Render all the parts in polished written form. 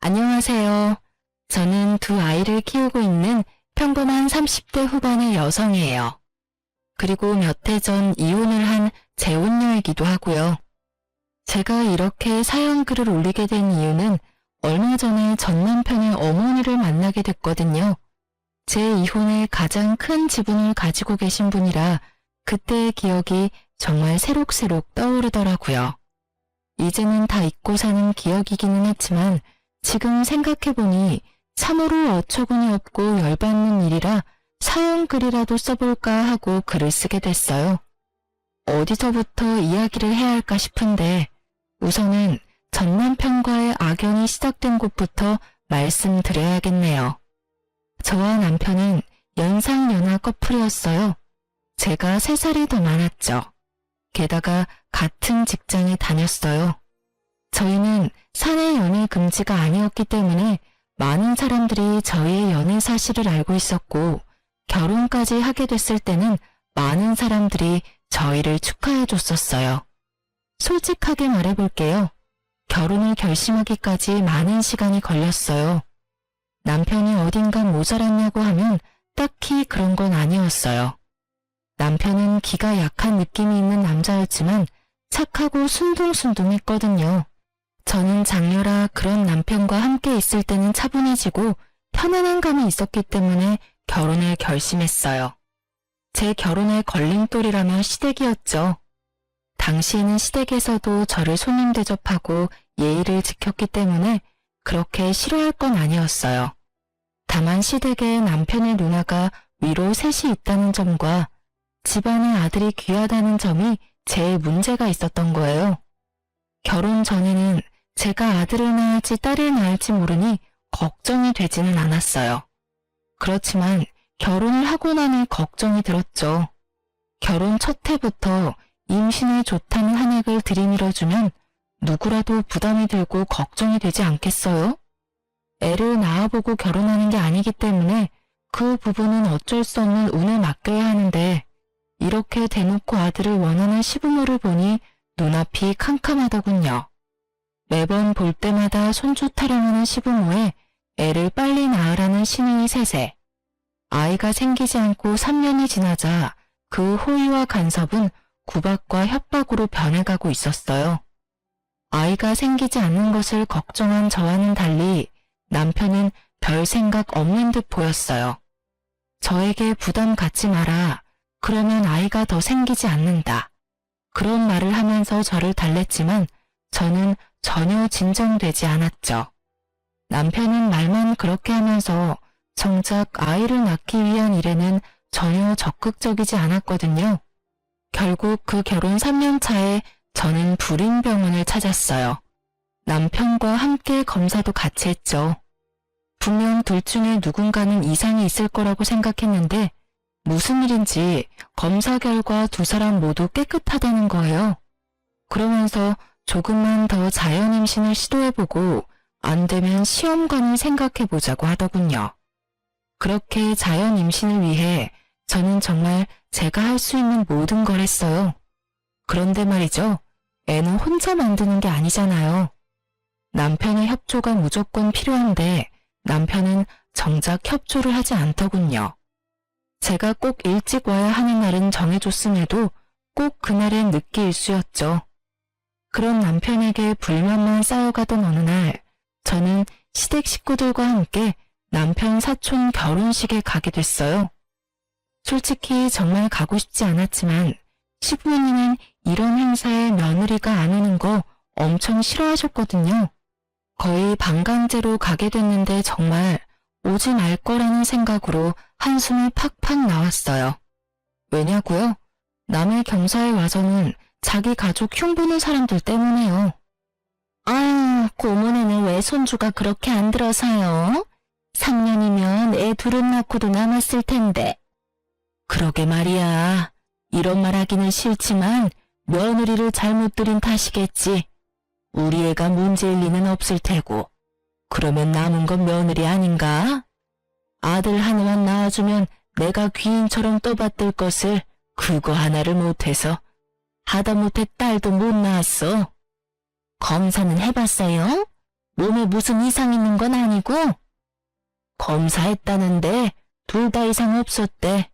안녕하세요. 저는 두 아이를 키우고 있는 평범한 30대 후반의 여성이에요. 그리고 몇 해 전 이혼을 한 재혼녀이기도 하고요. 제가 이렇게 사연 글을 올리게 된 이유는 얼마 전에 전 남편의 어머니를 만나게 됐거든요. 제 이혼에 가장 큰 지분을 가지고 계신 분이라 그때의 기억이 정말 새록새록 떠오르더라고요. 이제는 다 잊고 사는 기억이기는 했지만 지금 생각해보니 참으로 어처구니 없고 열받는 일이라 사연 글이라도 써볼까 하고 글을 쓰게 됐어요. 어디서부터 이야기를 해야 할까 싶은데 우선은 전 남편과의 악연이 시작된 곳부터 말씀드려야겠네요. 저와 남편은 연상연하 커플이었어요. 제가 3살이 더 많았죠. 게다가 같은 직장에 다녔어요. 저희는 사내 연애 금지가 아니었기 때문에 많은 사람들이 저희의 연애 사실을 알고 있었고 결혼까지 하게 됐을 때는 많은 사람들이 저희를 축하해 줬었어요. 솔직하게 말해볼게요. 결혼을 결심하기까지 많은 시간이 걸렸어요. 남편이 어딘가 모자랐냐고 하면 딱히 그런 건 아니었어요. 남편은 기가 약한 느낌이 있는 남자였지만 착하고 순둥순둥했거든요. 저는 장녀라 그런 남편과 함께 있을 때는 차분해지고 편안한 감이 있었기 때문에 결혼을 결심했어요. 제 결혼의 걸림돌이라면 시댁이었죠. 당시에는 시댁에서도 저를 손님 대접하고 예의를 지켰기 때문에 그렇게 싫어할 건 아니었어요. 다만 시댁에 남편의 누나가 위로 셋이 있다는 점과 집안에 아들이 귀하다는 점이 제일 문제가 있었던 거예요. 결혼 전에는 제가 아들을 낳을지 딸을 낳을지 모르니 걱정이 되지는 않았어요. 그렇지만 결혼을 하고 나니 걱정이 들었죠. 결혼 첫 해부터 임신에 좋다는 한약을 들이밀어주면 누구라도 부담이 들고 걱정이 되지 않겠어요? 애를 낳아보고 결혼하는 게 아니기 때문에 그 부분은 어쩔 수 없는 운에 맡겨야 하는데 이렇게 대놓고 아들을 원하는 시부모를 보니 눈앞이 캄캄하더군요. 매번 볼 때마다 손주 타령하는 시부모에 애를 빨리 낳으라는 신의 세세. 아이가 생기지 않고 3년이 지나자 그 호의와 간섭은 구박과 협박으로 변해가고 있었어요. 아이가 생기지 않는 것을 걱정한 저와는 달리 남편은 별 생각 없는 듯 보였어요. 저에게 부담 갖지 마라. 그러면 아이가 더 생기지 않는다. 그런 말을 하면서 저를 달랬지만 저는 전혀 진정되지 않았죠. 남편은 말만 그렇게 하면서 정작 아이를 낳기 위한 일에는 전혀 적극적이지 않았거든요. 결국 그 결혼 3년 차에 저는 불임병원을 찾았어요. 남편과 함께 검사도 같이 했죠. 분명 둘 중에 누군가는 이상이 있을 거라고 생각했는데 무슨 일인지 검사 결과 두 사람 모두 깨끗하다는 거예요. 그러면서 조금만 더 자연 임신을 시도해보고 안 되면 시험관을 생각해보자고 하더군요. 그렇게 자연 임신을 위해 저는 정말 제가 할 수 있는 모든 걸 했어요. 그런데 말이죠. 애는 혼자 만드는 게 아니잖아요. 남편의 협조가 무조건 필요한데 남편은 정작 협조를 하지 않더군요. 제가 꼭 일찍 와야 하는 날은 정해줬음에도 꼭 그날엔 늦게 일수였죠. 그런 남편에게 불만만 쌓여가던 어느 날 저는 시댁 식구들과 함께 남편 사촌 결혼식에 가게 됐어요. 솔직히 정말 가고 싶지 않았지만 시부모님은 이런 행사에 며느리가 안 오는 거 엄청 싫어하셨거든요. 거의 반강제로 가게 됐는데 정말 오지 말 거라는 생각으로 한숨이 팍팍 나왔어요. 왜냐고요? 남의 경사에 와서는 자기 가족 흉보는 사람들 때문에요. 아유, 고모네는 왜 손주가 그렇게 안 들어서요? 3년이면 애 둘은 낳고도 남았을 텐데. 그러게 말이야. 이런 말 하기는 싫지만 며느리를 잘못 들인 탓이겠지. 우리 애가 문제일 리는 없을 테고. 그러면 남은 건 며느리 아닌가? 아들 하나만 낳아주면 내가 귀인처럼 떠받들 것을 그거 하나를 못해서 하다못해 딸도 못 낳았어. 검사는 해봤어요? 몸에 무슨 이상 있는 건 아니고? 검사했다는데 둘 다 이상 없었대.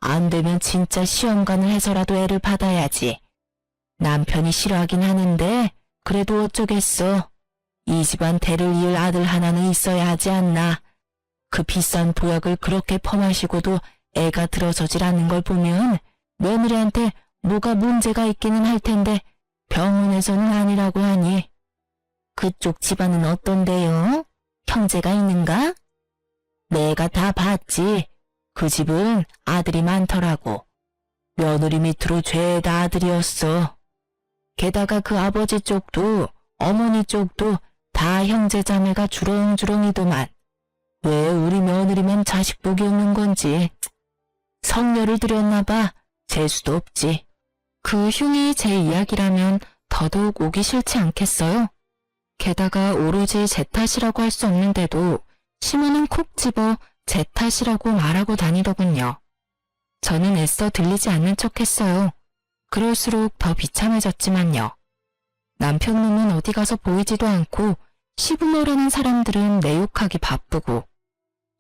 안 되면 진짜 시험관을 해서라도 애를 받아야지. 남편이 싫어하긴 하는데 그래도 어쩌겠어. 이 집안 대를 이을 아들 하나는 있어야 하지 않나. 그 비싼 보약을 그렇게 퍼마시고도 애가 들어서질 않는 걸 보면 며느리한테 뭐가 문제가 있기는 할 텐데 병원에서는 아니라고 하니. 그쪽 집안은 어떤데요? 형제가 있는가? 내가 다 봤지. 그 집은 아들이 많더라고. 며느리 밑으로 죄다 아들이었어. 게다가 그 아버지 쪽도 어머니 쪽도 다 형제 자매가 주렁주렁이더만. 왜 우리 며느리만 자식 복이 없는 건지. 성녀를 들였나 봐. 재수도 없지. 그 흉이 제 이야기라면 더더욱 오기 싫지 않겠어요? 게다가 오로지 제 탓이라고 할 수 없는데도 시모는 콕 집어 제 탓이라고 말하고 다니더군요. 저는 애써 들리지 않는 척했어요. 그럴수록 더 비참해졌지만요. 남편 놈은 어디 가서 보이지도 않고 시부모라는 사람들은 내 욕하기 바쁘고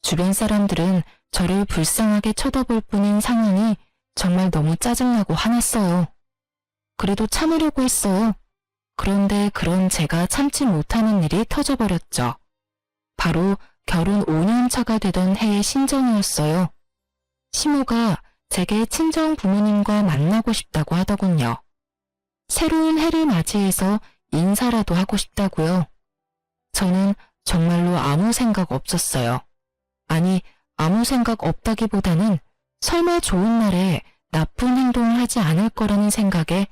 주변 사람들은 저를 불쌍하게 쳐다볼 뿐인 상황이 정말 너무 짜증나고 화났어요. 그래도 참으려고 했어요. 그런데 그런 제가 참지 못하는 일이 터져버렸죠. 바로 결혼 5년 차가 되던 해의 신정이었어요. 시모가 제게 친정 부모님과 만나고 싶다고 하더군요. 새로운 해를 맞이해서 인사라도 하고 싶다고요. 저는 정말로 아무 생각 없었어요. 아니, 아무 생각 없다기보다는 설마 좋은 날에 나쁜 행동을 하지 않을 거라는 생각에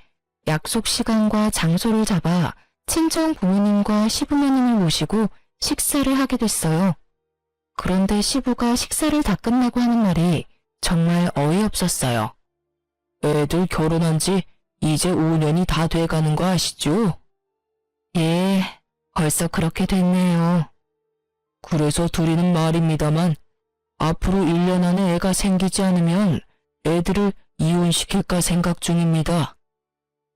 약속 시간과 장소를 잡아 친정 부모님과 시부모님을 모시고 식사를 하게 됐어요. 그런데 시부가 식사를 다 끝나고 하는 말이 정말 어이없었어요. 애들 결혼한 지 이제 5년이 다 돼가는 거 아시죠? 예, 벌써 그렇게 됐네요. 그래서 둘이는 말입니다만 앞으로 1년 안에 애가 생기지 않으면 애들을 이혼시킬까 생각 중입니다.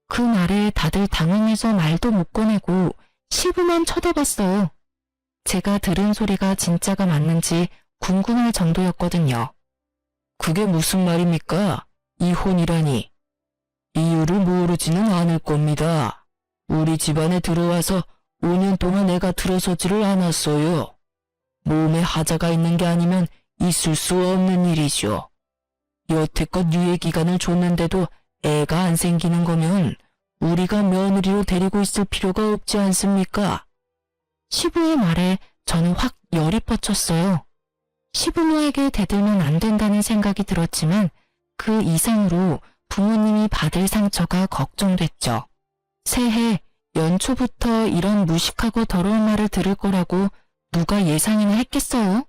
그 말에 다들 당황해서 말도 못 꺼내고 시부만 쳐다봤어요. 제가 들은 소리가 진짜가 맞는지 궁금할 정도였거든요. 그게 무슨 말입니까? 이혼이라니. 이유를 모르지는 않을 겁니다. 우리 집안에 들어와서 5년 동안 애가 들어서지를 않았어요. 몸에 하자가 있는 게 아니면 있을 수 없는 일이죠. 여태껏 유예기간을 줬는데도 애가 안 생기는 거면 우리가 며느리로 데리고 있을 필요가 없지 않습니까? 시부의 말에 저는 확 열이 뻗쳤어요. 시부모에게 대들면 안 된다는 생각이 들었지만 그 이상으로 부모님이 받을 상처가 걱정됐죠. 새해 연초부터 이런 무식하고 더러운 말을 들을 거라고 누가 예상이나 했겠어요?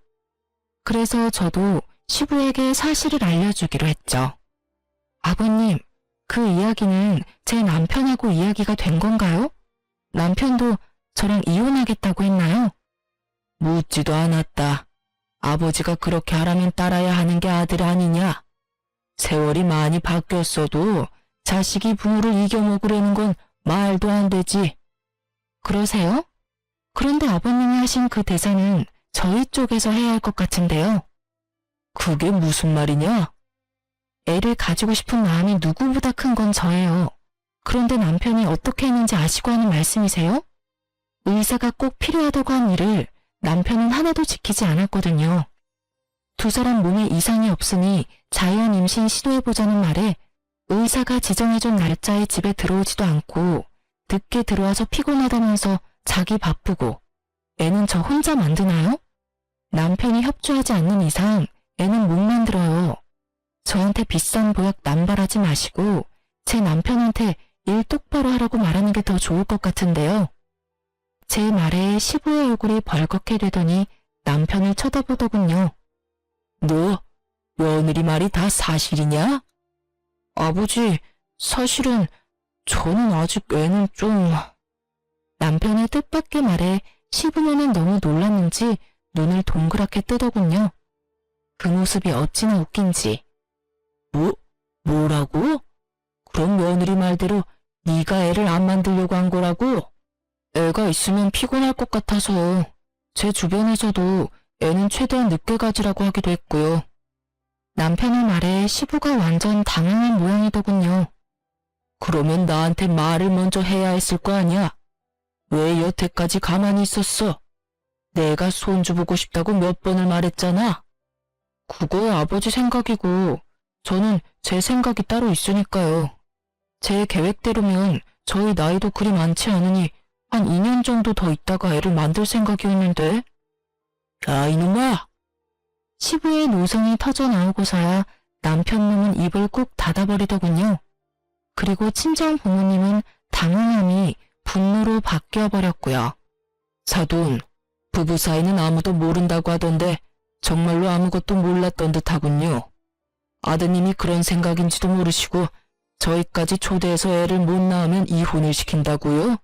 그래서 저도 시부에게 사실을 알려주기로 했죠. 아버님, 그 이야기는 제 남편하고 이야기가 된 건가요? 남편도 저랑 이혼하겠다고 했나요? 묻지도 않았다. 아버지가 그렇게 하라면 따라야 하는 게 아들 아니냐? 세월이 많이 바뀌었어도 자식이 부모를 이겨먹으려는 건 말도 안 되지. 그러세요? 그런데 아버님이 하신 그 대사는 저희 쪽에서 해야 할 것 같은데요. 그게 무슨 말이냐? 애를 가지고 싶은 마음이 누구보다 큰 건 저예요. 그런데 남편이 어떻게 했는지 아시고 하는 말씀이세요? 의사가 꼭 필요하다고 한 일을 남편은 하나도 지키지 않았거든요. 두 사람 몸에 이상이 없으니 자연 임신 시도해보자는 말에 의사가 지정해준 날짜에 집에 들어오지도 않고 늦게 들어와서 피곤하다면서 자기 바쁘고 애는 저 혼자 만드나요? 남편이 협조하지 않는 이상 애는 못 만들어요. 저한테 비싼 보약 남발하지 마시고 제 남편한테 일 똑바로 하라고 말하는 게 더 좋을 것 같은데요. 제 말에 시부의 얼굴이 벌겋게 되더니 남편을 쳐다보더군요. 너 며느리 말이 다 사실이냐? 아버지, 사실은 저는 아직 애는 좀... 남편의 뜻밖의 말에 시부모는 너무 놀랐는지 눈을 동그랗게 뜨더군요. 그 모습이 어찌나 웃긴지. 뭐라고? 그럼 며느리 말대로 네가 애를 안 만들려고 한 거라고? 애가 있으면 피곤할 것 같아서 제 주변에서도 애는 최대한 늦게 가지라고 하기도 했고요. 남편의 말에 시부가 완전 당황한 모양이더군요. 그러면 나한테 말을 먼저 해야 했을 거 아니야? 왜 여태까지 가만히 있었어? 내가 손주 보고 싶다고 몇 번을 말했잖아. 그거 아버지 생각이고 저는 제 생각이 따로 있으니까요. 제 계획대로면 저희 나이도 그리 많지 않으니 한 2년 정도 더 있다가 애를 만들 생각이었는데. 야, 이놈아! 시부의 노성이 터져 나오고서야 남편 놈은 입을 꾹 닫아버리더군요. 그리고 친정 부모님은 당황함이 분노로 바뀌어버렸고요. 사돈, 부부 사이는 아무도 모른다고 하던데 정말로 아무것도 몰랐던 듯하군요. 아드님이 그런 생각인지도 모르시고 저희까지 초대해서 애를 못 낳으면 이혼을 시킨다고요?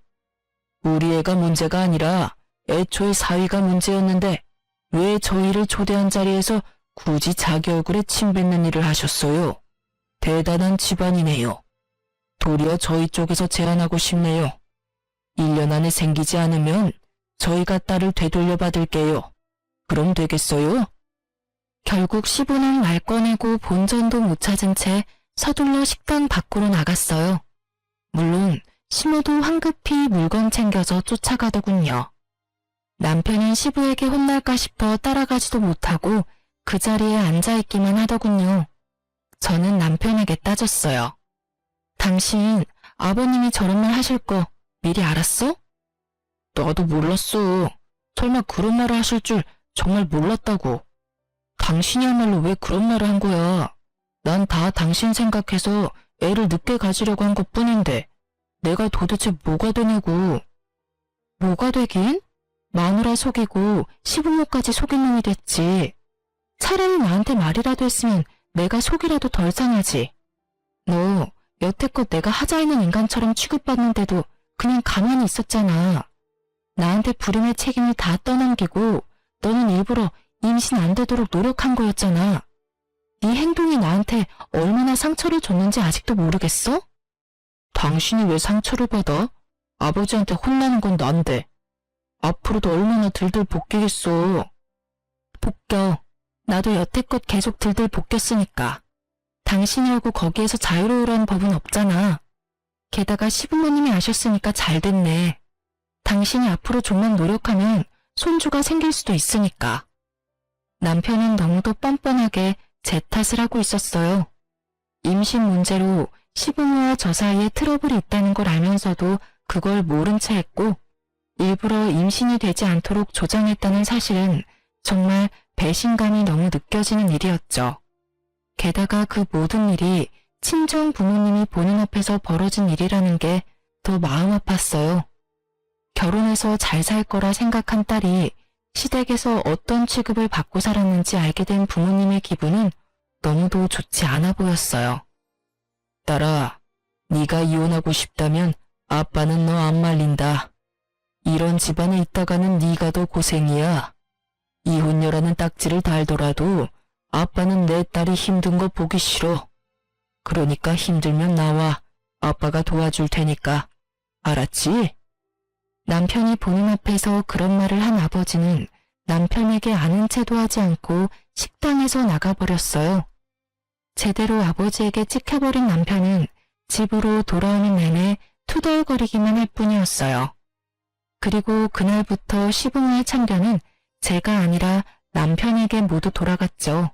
우리 애가 문제가 아니라 애초에 사위가 문제였는데 왜 저희를 초대한 자리에서 굳이 자기 얼굴에 침 뱉는 일을 하셨어요? 대단한 집안이네요. 도리어 저희 쪽에서 제안하고 싶네요. 1년 안에 생기지 않으면 저희가 딸을 되돌려 받을게요. 그럼 되겠어요? 결국 시부는 말 꺼내고 본전도 못 찾은 채 서둘러 식당 밖으로 나갔어요. 물론 시모도 황급히 물건 챙겨서 쫓아가더군요. 남편은 시부에게 혼날까 싶어 따라가지도 못하고 그 자리에 앉아있기만 하더군요. 저는 남편에게 따졌어요. 당신 아버님이 저런 말 하실 거 미리 알았어? 나도 몰랐어. 설마 그런 말을 하실 줄 정말 몰랐다고. 당신이야말로 왜 그런 말을 한 거야? 난 다 당신 생각해서 애를 늦게 가지려고 한 것뿐인데 내가 도대체 뭐가 되냐고. 뭐가 되긴? 마누라 속이고 시부모까지 속인 놈이 됐지. 차라리 나한테 말이라도 했으면 내가 속이라도 덜 상하지. 너 여태껏 내가 하자 있는 인간처럼 취급받는데도 그냥 가만히 있었잖아. 나한테 불임의 책임을 다 떠넘기고 너는 일부러 임신 안 되도록 노력한 거였잖아. 네 행동이 나한테 얼마나 상처를 줬는지 아직도 모르겠어? 당신이 왜 상처를 받아? 아버지한테 혼나는 건 난데. 앞으로도 얼마나 들들 볶이겠어. 볶여. 나도 여태껏 계속 들들 볶였으니까. 당신이라고 거기에서 자유로우라는 법은 없잖아. 게다가 시부모님이 아셨으니까 잘 됐네. 당신이 앞으로 좀만 노력하면 손주가 생길 수도 있으니까. 남편은 너무도 뻔뻔하게 제 탓을 하고 있었어요. 임신 문제로 시부모와 저 사이에 트러블이 있다는 걸 알면서도 그걸 모른 채 했고 일부러 임신이 되지 않도록 조장했다는 사실은 정말 배신감이 너무 느껴지는 일이었죠. 게다가 그 모든 일이 친정 부모님이 보는 앞에서 벌어진 일이라는 게 더 마음 아팠어요. 결혼해서 잘 살 거라 생각한 딸이 시댁에서 어떤 취급을 받고 살았는지 알게 된 부모님의 기분은 너무도 좋지 않아 보였어요. 딸아, 네가 이혼하고 싶다면 아빠는 너 안 말린다. 이런 집안에 있다가는 네가 더 고생이야. 이혼녀라는 딱지를 달더라도 아빠는 내 딸이 힘든 거 보기 싫어. 그러니까 힘들면 나와. 아빠가 도와줄 테니까. 알았지? 남편이 보는 앞에서 그런 말을 한 아버지는 남편에게 아는 체도 하지 않고 식당에서 나가버렸어요. 제대로 아버지에게 찍혀버린 남편은 집으로 돌아오는 내내 투덜거리기만 할 뿐이었어요. 그리고 그날부터 시부모의 참견은 제가 아니라 남편에게 모두 돌아갔죠.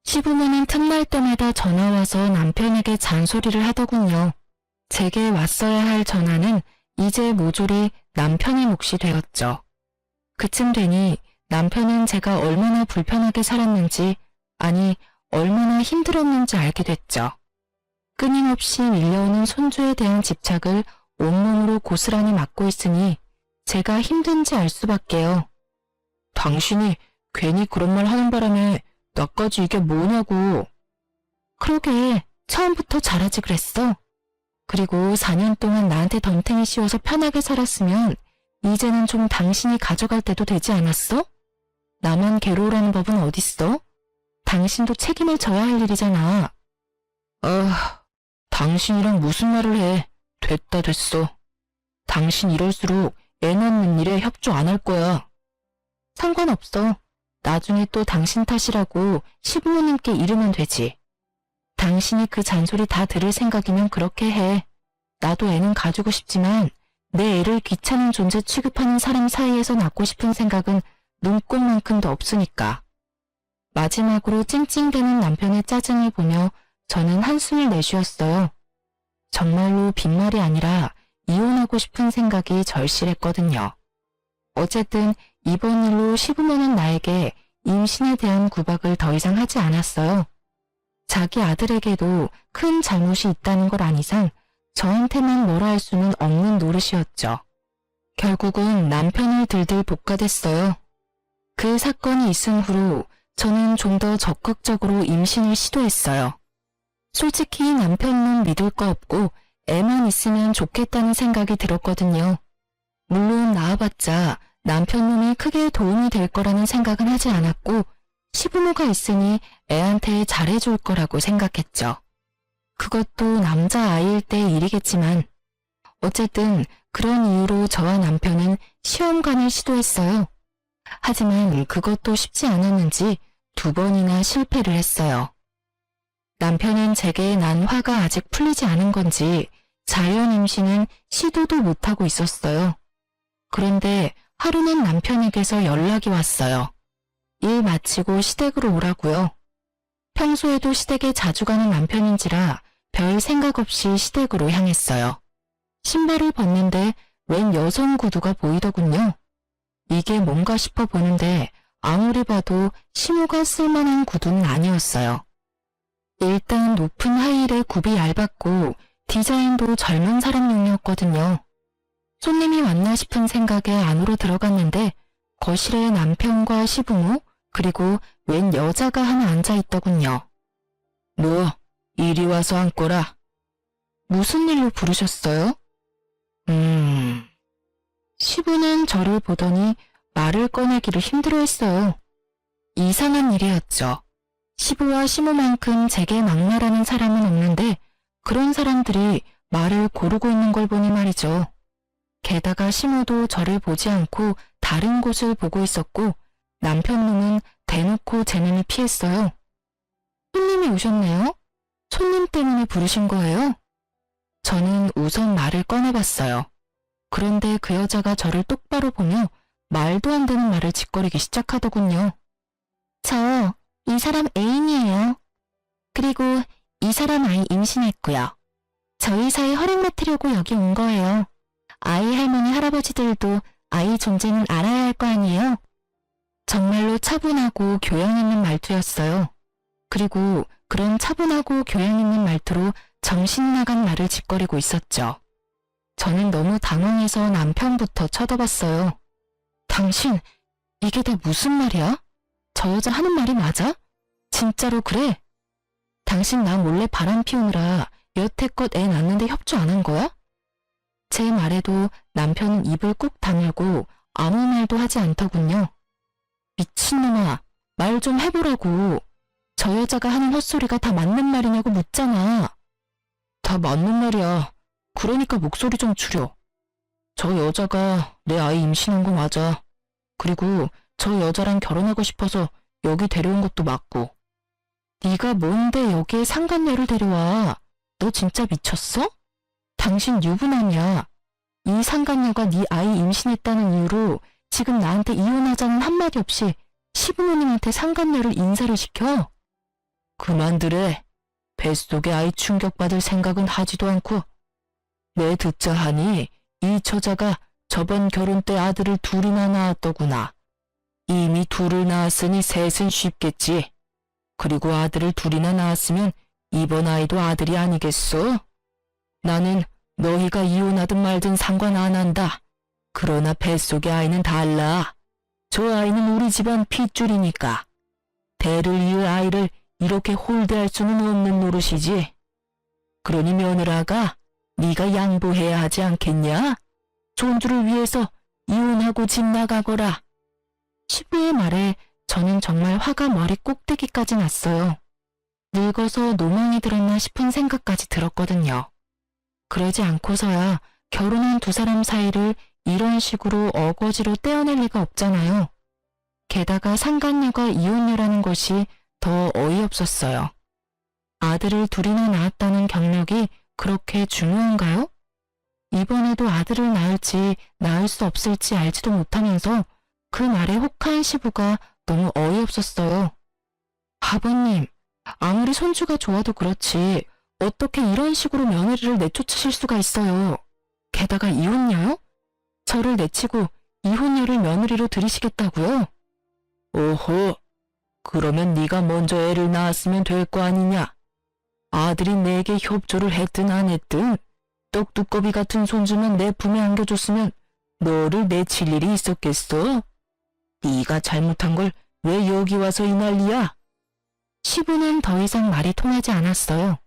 시부모는 틈날 때마다 전화와서 남편에게 잔소리를 하더군요. 제게 왔어야 할 전화는 이제 모조리 남편의 몫이 되었죠. 그쯤 되니 남편은 제가 얼마나 불편하게 살았는지, 아니 얼마나 힘들었는지 알게 됐죠. 끊임없이 밀려오는 손주에 대한 집착을 온몸으로 고스란히 맡고 있으니 제가 힘든지 알 수밖에요. 당신이 괜히 그런 말 하는 바람에 나까지 이게 뭐냐고. 그러게 처음부터 잘하지 그랬어. 그리고 4년 동안 나한테 덤탱이 씌워서 편하게 살았으면 이제는 좀 당신이 가져갈 때도 되지 않았어? 나만 괴로우라는 법은 어딨어? 당신도 책임을 져야 할 일이잖아. 당신이랑 무슨 말을 해. 됐다 됐어. 당신 이럴수록 애 낳는 일에 협조 안 할 거야. 상관없어. 나중에 또 당신 탓이라고 시부모님께 이르면 되지. 당신이 그 잔소리 다 들을 생각이면 그렇게 해. 나도 애는 가지고 싶지만 내 애를 귀찮은 존재 취급하는 사람 사이에서 낳고 싶은 생각은 눈꼽만큼도 없으니까. 마지막으로 찡찡대는 남편의 짜증을 보며 저는 한숨을 내쉬었어요. 정말로 빈말이 아니라 이혼하고 싶은 생각이 절실했거든요. 어쨌든 이번 일로 시부모는 나에게 임신에 대한 구박을 더 이상 하지 않았어요. 자기 아들에게도 큰 잘못이 있다는 걸 안 이상 저한테만 뭐라 할 수는 없는 노릇이었죠. 결국은 남편을 들들 볶아댔어요. 그 사건이 있은 후로 저는 좀 더 적극적으로 임신을 시도했어요. 솔직히 남편은 믿을 거 없고 애만 있으면 좋겠다는 생각이 들었거든요. 물론 낳아봤자 남편놈이 크게 도움이 될 거라는 생각은 하지 않았고 시부모가 있으니 애한테 잘해줄 거라고 생각했죠. 그것도 남자아이일 때 일이겠지만 어쨌든 그런 이유로 저와 남편은 시험관을 시도했어요. 하지만 그것도 쉽지 않았는지 2번이나 실패를 했어요. 남편은 제게 난 화가 아직 풀리지 않은 건지 자연 임신은 시도도 못하고 있었어요. 그런데 하루는 남편에게서 연락이 왔어요. 일 마치고 시댁으로 오라고요. 평소에도 시댁에 자주 가는 남편인지라 별 생각 없이 시댁으로 향했어요. 신발을 벗는데 웬 여성 구두가 보이더군요. 이게 뭔가 싶어 보는데 아무리 봐도 시모가 쓸만한 구두는 아니었어요. 일단 높은 하이힐에 굽이 얇았고 디자인도 젊은 사람용이었거든요. 손님이 왔나 싶은 생각에 안으로 들어갔는데 거실에 남편과 시부모 그리고 웬 여자가 하나 앉아있더군요. 너 이리 와서 앉거라. 무슨 일로 부르셨어요? 시부는 저를 보더니 말을 꺼내기를 힘들어했어요. 이상한 일이었죠. 시부와 시모만큼 제게 막말하는 사람은 없는데 그런 사람들이 말을 고르고 있는 걸 보니 말이죠. 게다가 시모도 저를 보지 않고 다른 곳을 보고 있었고 남편놈은 대놓고 제 눈을 피했어요. 손님이 오셨네요? 손님 때문에 부르신 거예요? 저는 우선 말을 꺼내봤어요. 그런데 그 여자가 저를 똑바로 보며 말도 안 되는 말을 짓거리기 시작하더군요. 저 이 사람 애인이에요. 그리고 이 사람 아이 임신했고요. 저희 사이 허락 맡으려고 여기 온 거예요. 아이 할머니 할아버지들도 아이 존재는 알아야 할 거 아니에요? 정말로 차분하고 교양 있는 말투였어요. 그리고 그런 차분하고 교양 있는 말투로 정신 나간 말을 짓거리고 있었죠. 저는 너무 당황해서 남편부터 쳐다봤어요. 당신, 이게 다 무슨 말이야? 저 여자 하는 말이 맞아? 진짜로 그래? 당신 나 몰래 바람 피우느라 여태껏 애 낳는데 협조 안 한 거야? 제 말에도 남편은 입을 꾹 다물고 아무 말도 하지 않더군요. 미친놈아, 말 좀 해보라고. 저 여자가 하는 헛소리가 다 맞는 말이냐고 묻잖아. 다 맞는 말이야. 그러니까 목소리 좀 줄여. 저 여자가 내 아이 임신한 거 맞아. 그리고 저 여자랑 결혼하고 싶어서 여기 데려온 것도 맞고. 네가 뭔데 여기에 상간녀를 데려와. 너 진짜 미쳤어? 당신 유부남이야. 이 상간녀가 네 아이 임신했다는 이유로 지금 나한테 이혼하자는 한마디 없이 시부모님한테 상간녀를 인사를 시켜. 그만두래. 뱃속에 아이 충격받을 생각은 하지도 않고. 내 듣자 하니 이 처자가 저번 결혼 때 아들을 둘이나 낳았더구나. 이미 둘을 낳았으니 셋은 쉽겠지. 그리고 아들을 둘이나 낳았으면 이번 아이도 아들이 아니겠소? 나는 너희가 이혼하든 말든 상관 안 한다. 그러나 뱃속의 아이는 달라. 저 아이는 우리 집안 핏줄이니까. 대를 이을 아이를 이렇게 홀대할 수는 없는 노릇이지. 그러니 며느라가 네가 양보해야 하지 않겠냐? 손주를 위해서 이혼하고 집 나가거라. 시부의 말에 저는 정말 화가 머리 꼭대기까지 났어요. 늙어서 노망이 들었나 싶은 생각까지 들었거든요. 그러지 않고서야 결혼한 두 사람 사이를 이런 식으로 어거지로 떼어낼 리가 없잖아요. 게다가 상간녀가 이혼녀라는 것이 더 어이없었어요. 아들을 둘이나 낳았다는 경력이 그렇게 중요한가요? 이번에도 아들을 낳을지 낳을 수 없을지 알지도 못하면서 그 말에 혹한 시부가 너무 어이없었어요. 아버님, 아무리 손주가 좋아도 그렇지 어떻게 이런 식으로 며느리를 내쫓으실 수가 있어요. 게다가 이혼녀요? 저를 내치고 이혼녀를 며느리로 들이시겠다고요? 오호, 그러면 네가 먼저 애를 낳았으면 될 거 아니냐? 아들이 내게 협조를 했든 안 했든 떡두꺼비 같은 손주면 내 품에 안겨줬으면 너를 내칠 일이 있었겠어? 네가 잘못한 걸 왜 여기 와서 이 난리야? 시부는 더 이상 말이 통하지 않았어요.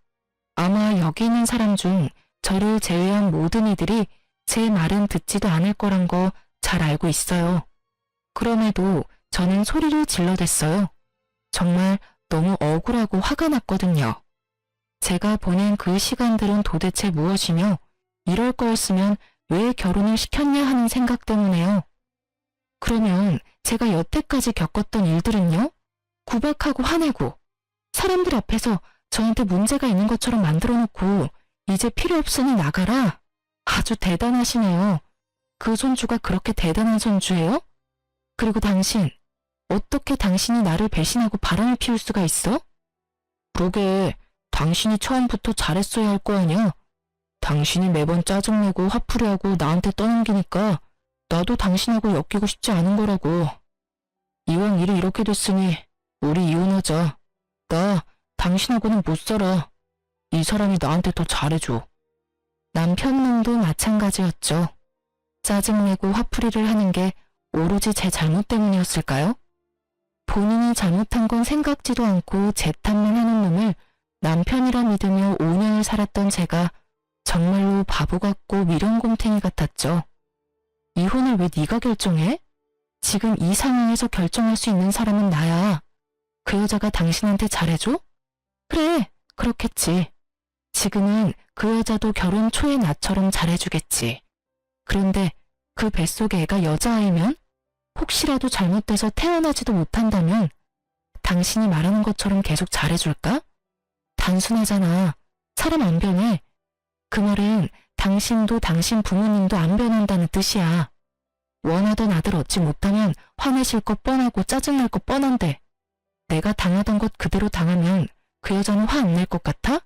아마 여기 있는 사람 중 저를 제외한 모든 이들이 제 말은 듣지도 않을 거란 거 잘 알고 있어요. 그럼에도 저는 소리를 질러댔어요. 정말 너무 억울하고 화가 났거든요. 제가 보낸 그 시간들은 도대체 무엇이며 이럴 거였으면 왜 결혼을 시켰냐 하는 생각 때문에요. 그러면 제가 여태까지 겪었던 일들은요? 구박하고 화내고 사람들 앞에서 저한테 문제가 있는 것처럼 만들어 놓고 이제 필요 없으니 나가라. 아주 대단하시네요. 그 손주가 그렇게 대단한 손주예요? 그리고 당신, 어떻게 당신이 나를 배신하고 바람을 피울 수가 있어? 그러게, 당신이 처음부터 잘했어야 할 거 아니야? 당신이 매번 짜증내고 화풀이하고 나한테 떠넘기니까 나도 당신하고 엮이고 싶지 않은 거라고. 이왕 일이 이렇게 됐으니 우리 이혼하자. 나 당신하고는 못 살아. 이 사람이 나한테 더 잘해줘. 남편놈도 마찬가지였죠. 짜증내고 화풀이를 하는 게 오로지 제 잘못 때문이었을까요? 본인이 잘못한 건 생각지도 않고 제 탓만 하는 놈을 남편이라 믿으며 5년을 살았던 제가 정말로 바보 같고 미련곰탱이 같았죠. 이혼을 왜 네가 결정해? 지금 이 상황에서 결정할 수 있는 사람은 나야. 그 여자가 당신한테 잘해줘? 그래, 그렇겠지. 지금은 그 여자도 결혼 초의 나처럼 잘해주겠지. 그런데 그 뱃속에 애가 여자아이면? 혹시라도 잘못돼서 태어나지도 못한다면 당신이 말하는 것처럼 계속 잘해줄까? 단순하잖아. 사람 안 변해. 그 말은 당신도 당신 부모님도 안 변한다는 뜻이야. 원하던 아들 얻지 못하면 화내실 것 뻔하고 짜증날 것 뻔한데 내가 당하던 것 그대로 당하면 그 여자는 화 안 낼 것 같아?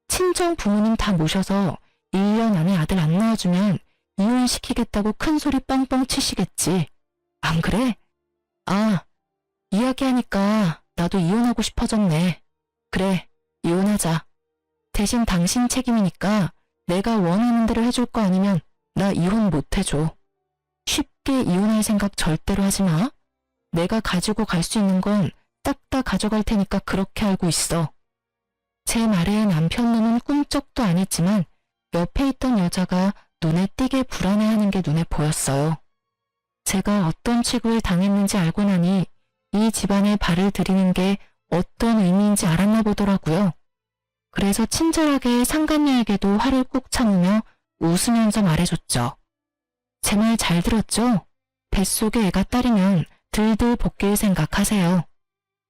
친정 부모님 다 모셔서 1년 안에 아들 안 낳아주면 이혼시키겠다고 큰 소리 뻥뻥 치시겠지. 안 그래? 아, 이야기하니까 나도 이혼하고 싶어졌네. 그래, 이혼하자. 대신 당신 책임이니까 내가 원하는 대로 해줄 거 아니면 나 이혼 못 해줘. 쉽게 이혼할 생각 절대로 하지 마. 내가 가지고 갈 수 있는 건 딱 다 가져갈 테니까 그렇게 알고 있어. 제 말에 남편놈은 꿈쩍도 안 했지만 옆에 있던 여자가 눈에 띄게 불안해하는 게 눈에 보였어요. 제가 어떤 취급을 당했는지 알고 나니 이 집안에 발을 들이는 게 어떤 의미인지 알았나 보더라고요. 그래서 친절하게 상간녀에게도 화를 꾹 참으며 웃으면서 말해줬죠. 제 말 잘 들었죠? 뱃속에 애가 딸이면 들들 볶일 생각하세요.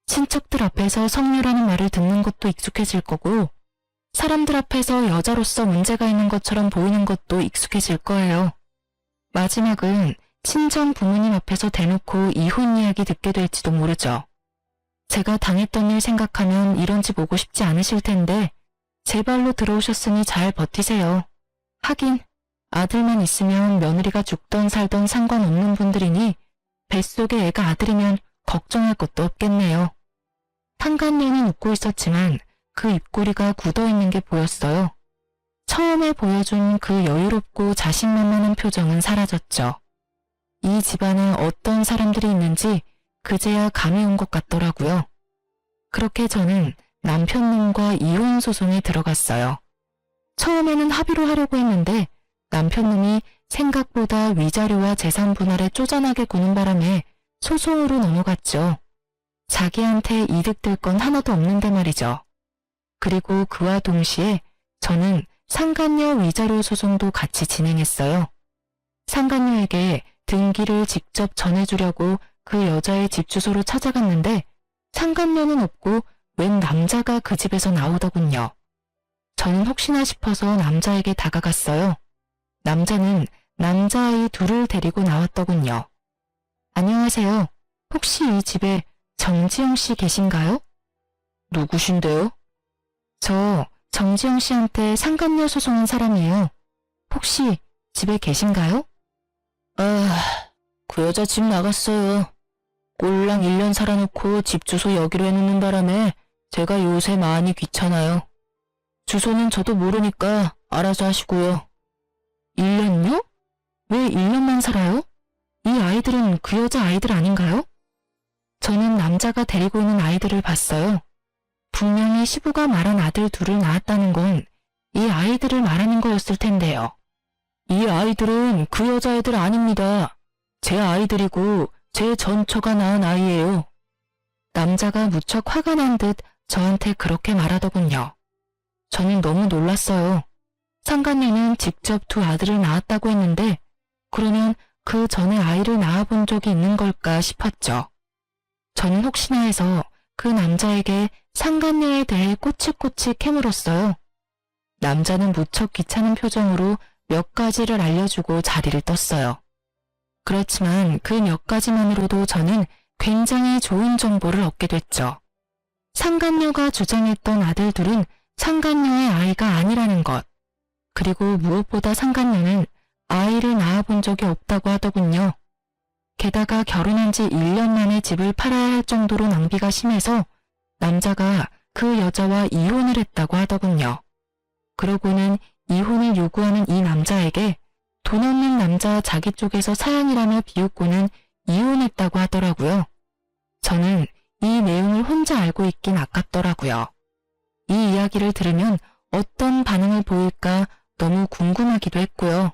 친척들 앞에서 성녀라는 말을 듣는 것도 익숙해질 거고 사람들 앞에서 여자로서 문제가 있는 것처럼 보이는 것도 익숙해질 거예요. 마지막은 친정 부모님 앞에서 대놓고 이혼 이야기 듣게 될지도 모르죠. 제가 당했던 일 생각하면 이런 집 오고 싶지 않으실 텐데 제 발로 들어오셨으니 잘 버티세요. 하긴 아들만 있으면 며느리가 죽던 살던 상관없는 분들이니 뱃속에 애가 아들이면 걱정할 것도 없겠네요. 상간녀는 웃고 있었지만 그 입꼬리가 굳어있는 게 보였어요. 처음에 보여준 그 여유롭고 자신만만한 표정은 사라졌죠. 이 집안에 어떤 사람들이 있는지 그제야 감이 온 것 같더라고요. 그렇게 저는 남편놈과 이혼 소송에 들어갔어요. 처음에는 합의로 하려고 했는데 남편놈이 생각보다 위자료와 재산 분할에 쪼잔하게 구는 바람에 소송으로 넘어갔죠. 자기한테 이득될 건 하나도 없는데 말이죠. 그리고 그와 동시에 저는 상간녀 위자료 소송도 같이 진행했어요. 상간녀에게 등기를 직접 전해주려고 그 여자의 집 주소로 찾아갔는데 상간녀는 없고 웬 남자가 그 집에서 나오더군요. 저는 혹시나 싶어서 남자에게 다가갔어요. 남자는 남자아이 둘을 데리고 나왔더군요. 안녕하세요. 혹시 이 집에 정지영 씨 계신가요? 누구신데요? 저 정지영 씨한테 상간녀 소송한 사람이에요. 혹시 집에 계신가요? 그 여자 집 나갔어요. 꼴랑 1년 살아놓고 집 주소 여기로 해놓는 바람에 제가 요새 많이 귀찮아요. 주소는 저도 모르니까 알아서 하시고요. 1년요? 왜 1년만 살아요? 이 아이들은 그 여자 아이들 아닌가요? 저는 남자가 데리고 있는 아이들을 봤어요. 분명히 시부가 말한 아들 둘을 낳았다는 건 이 아이들을 말하는 거였을 텐데요. 이 아이들은 그 여자애들 아닙니다. 제 아이들이고 제 전처가 낳은 아이예요. 남자가 무척 화가 난 듯 저한테 그렇게 말하더군요. 저는 너무 놀랐어요. 상간녀는 직접 두 아들을 낳았다고 했는데 그러면 그 전에 아이를 낳아본 적이 있는 걸까 싶었죠. 저는 혹시나 해서 그 남자에게 상간녀에 대해 꼬치꼬치 캐물었어요. 남자는 무척 귀찮은 표정으로 몇 가지를 알려주고 자리를 떴어요. 그렇지만 그 몇 가지만으로도 저는 굉장히 좋은 정보를 얻게 됐죠. 상간녀가 주장했던 아들 둘은 상간녀의 아이가 아니라는 것. 그리고 무엇보다 상간녀는 아이를 낳아본 적이 없다고 하더군요. 게다가 결혼한 지 1년 만에 집을 팔아야 할 정도로 낭비가 심해서 남자가 그 여자와 이혼을 했다고 하더군요. 그러고는 이혼을 요구하는 이 남자에게 돈 없는 남자 자기 쪽에서 사양이라며 비웃고는 이혼했다고 하더라고요. 저는 이 내용을 혼자 알고 있긴 아깝더라고요. 이 이야기를 들으면 어떤 반응을 보일까 너무 궁금하기도 했고요.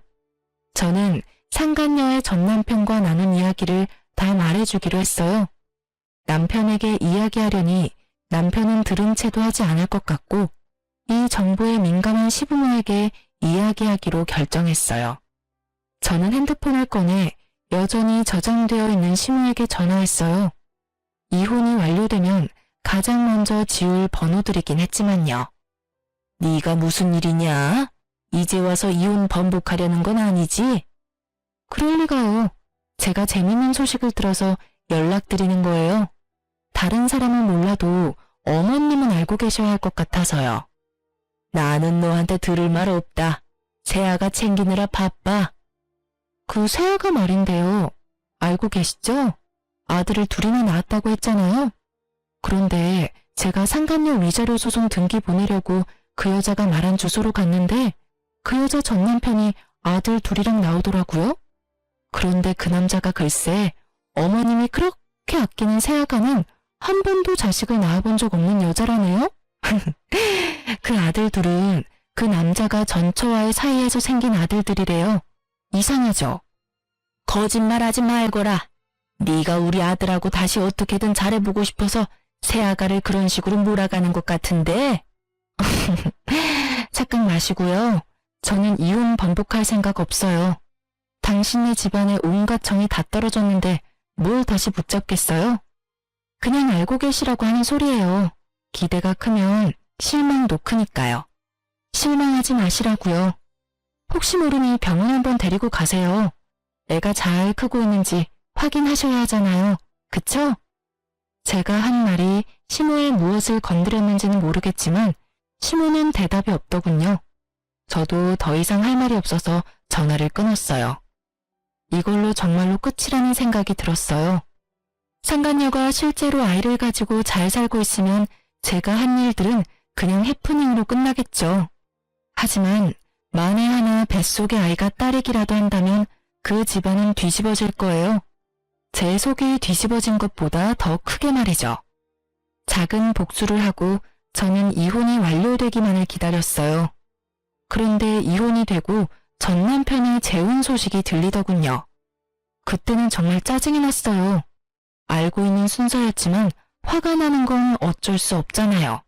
저는 상간녀의 전남편과 나눈 이야기를 다 말해주기로 했어요. 남편에게 이야기하려니 남편은 들은 채도 하지 않을 것 같고 이 정보에 민감한 시부모에게 이야기하기로 결정했어요. 저는 핸드폰을 꺼내 여전히 저장되어 있는 시모에게 전화했어요. 이혼이 완료되면 가장 먼저 지울 번호들이긴 했지만요. 네가 무슨 일이냐? 이제 와서 이혼 번복하려는 건 아니지? 그럴 리가요. 제가 재밌는 소식을 들어서 연락드리는 거예요. 다른 사람은 몰라도 어머님은 알고 계셔야 할 것 같아서요. 나는 너한테 들을 말 없다. 세아가 챙기느라 바빠. 그 세아가 말인데요. 알고 계시죠? 아들을 둘이나 낳았다고 했잖아요. 그런데 제가 상간녀 위자료 소송 등기 보내려고 그 여자가 말한 주소로 갔는데 그 여자 전 남편이 아들 둘이랑 나오더라고요. 그런데 그 남자가 글쎄 어머님이 그렇게 아끼는 세아가는 한 번도 자식을 낳아본 적 없는 여자라네요. 그 아들 둘은 그 남자가 전처와의 사이에서 생긴 아들들이래요. 이상하죠? 거짓말하지 말거라. 네가 우리 아들하고 다시 어떻게든 잘해보고 싶어서 새아가를 그런 식으로 몰아가는 것 같은데. 착각 마시고요. 저는 이혼 번복할 생각 없어요. 당신네 집안에 온갖 정이 다 떨어졌는데 뭘 다시 붙잡겠어요? 그냥 알고 계시라고 하는 소리예요. 기대가 크면 실망도 크니까요. 실망하지 마시라고요. 혹시 모르니 병원 한번 데리고 가세요. 애가 잘 크고 있는지 확인하셔야 하잖아요. 그쵸? 제가 한 말이 시모의 무엇을 건드렸는지는 모르겠지만 시모는 대답이 없더군요. 저도 더 이상 할 말이 없어서 전화를 끊었어요. 이걸로 정말로 끝이라는 생각이 들었어요. 상간녀가 실제로 아이를 가지고 잘 살고 있으면 제가 한 일들은 그냥 해프닝으로 끝나겠죠. 하지만 만에 하나 뱃속의 아이가 딸이기라도 한다면 그 집안은 뒤집어질 거예요. 제 속이 뒤집어진 것보다 더 크게 말이죠. 작은 복수를 하고 저는 이혼이 완료되기만을 기다렸어요. 그런데 이혼이 되고 전 남편의 재혼 소식이 들리더군요. 그때는 정말 짜증이 났어요. 알고 있는 순서였지만 화가 나는 건 어쩔 수 없잖아요.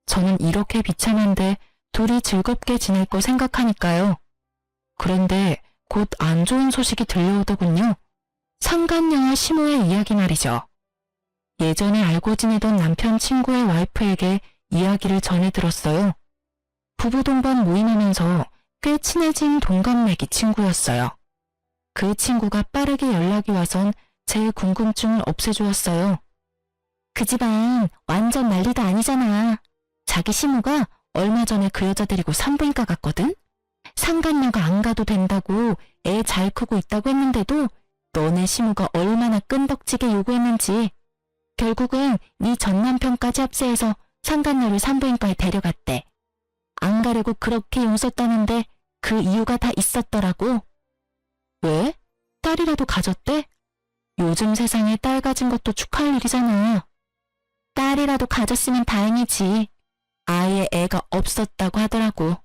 저는 이렇게 비참한데 둘이 즐겁게 지낼 거 생각하니까요. 그런데 곧 안 좋은 소식이 들려오더군요. 상간녀와 시모의 이야기 말이죠. 예전에 알고 지내던 남편 친구의 와이프에게 이야기를 전해 들었어요. 부부 동반 모임하면서 꽤 친해진 동갑내기 친구였어요. 그 친구가 빠르게 연락이 와선 제 궁금증을 없애주었어요. 그 집안 완전 난리도 아니잖아. 자기 시모가 얼마 전에 그 여자 데리고 산부인과 갔거든? 상간녀가 안 가도 된다고 애 잘 크고 있다고 했는데도 너네 시모가 얼마나 끈덕지게 요구했는지 결국은 네 전남편까지 합세해서 상간녀를 산부인과에 데려갔대. 안 가려고 그렇게 용섰다는데 그 이유가 다 있었더라고. 왜? 딸이라도 가졌대? 요즘 세상에 딸 가진 것도 축하할 일이잖아. 딸이라도 가졌으면 다행이지. 아예 애가 없었다고 하더라고.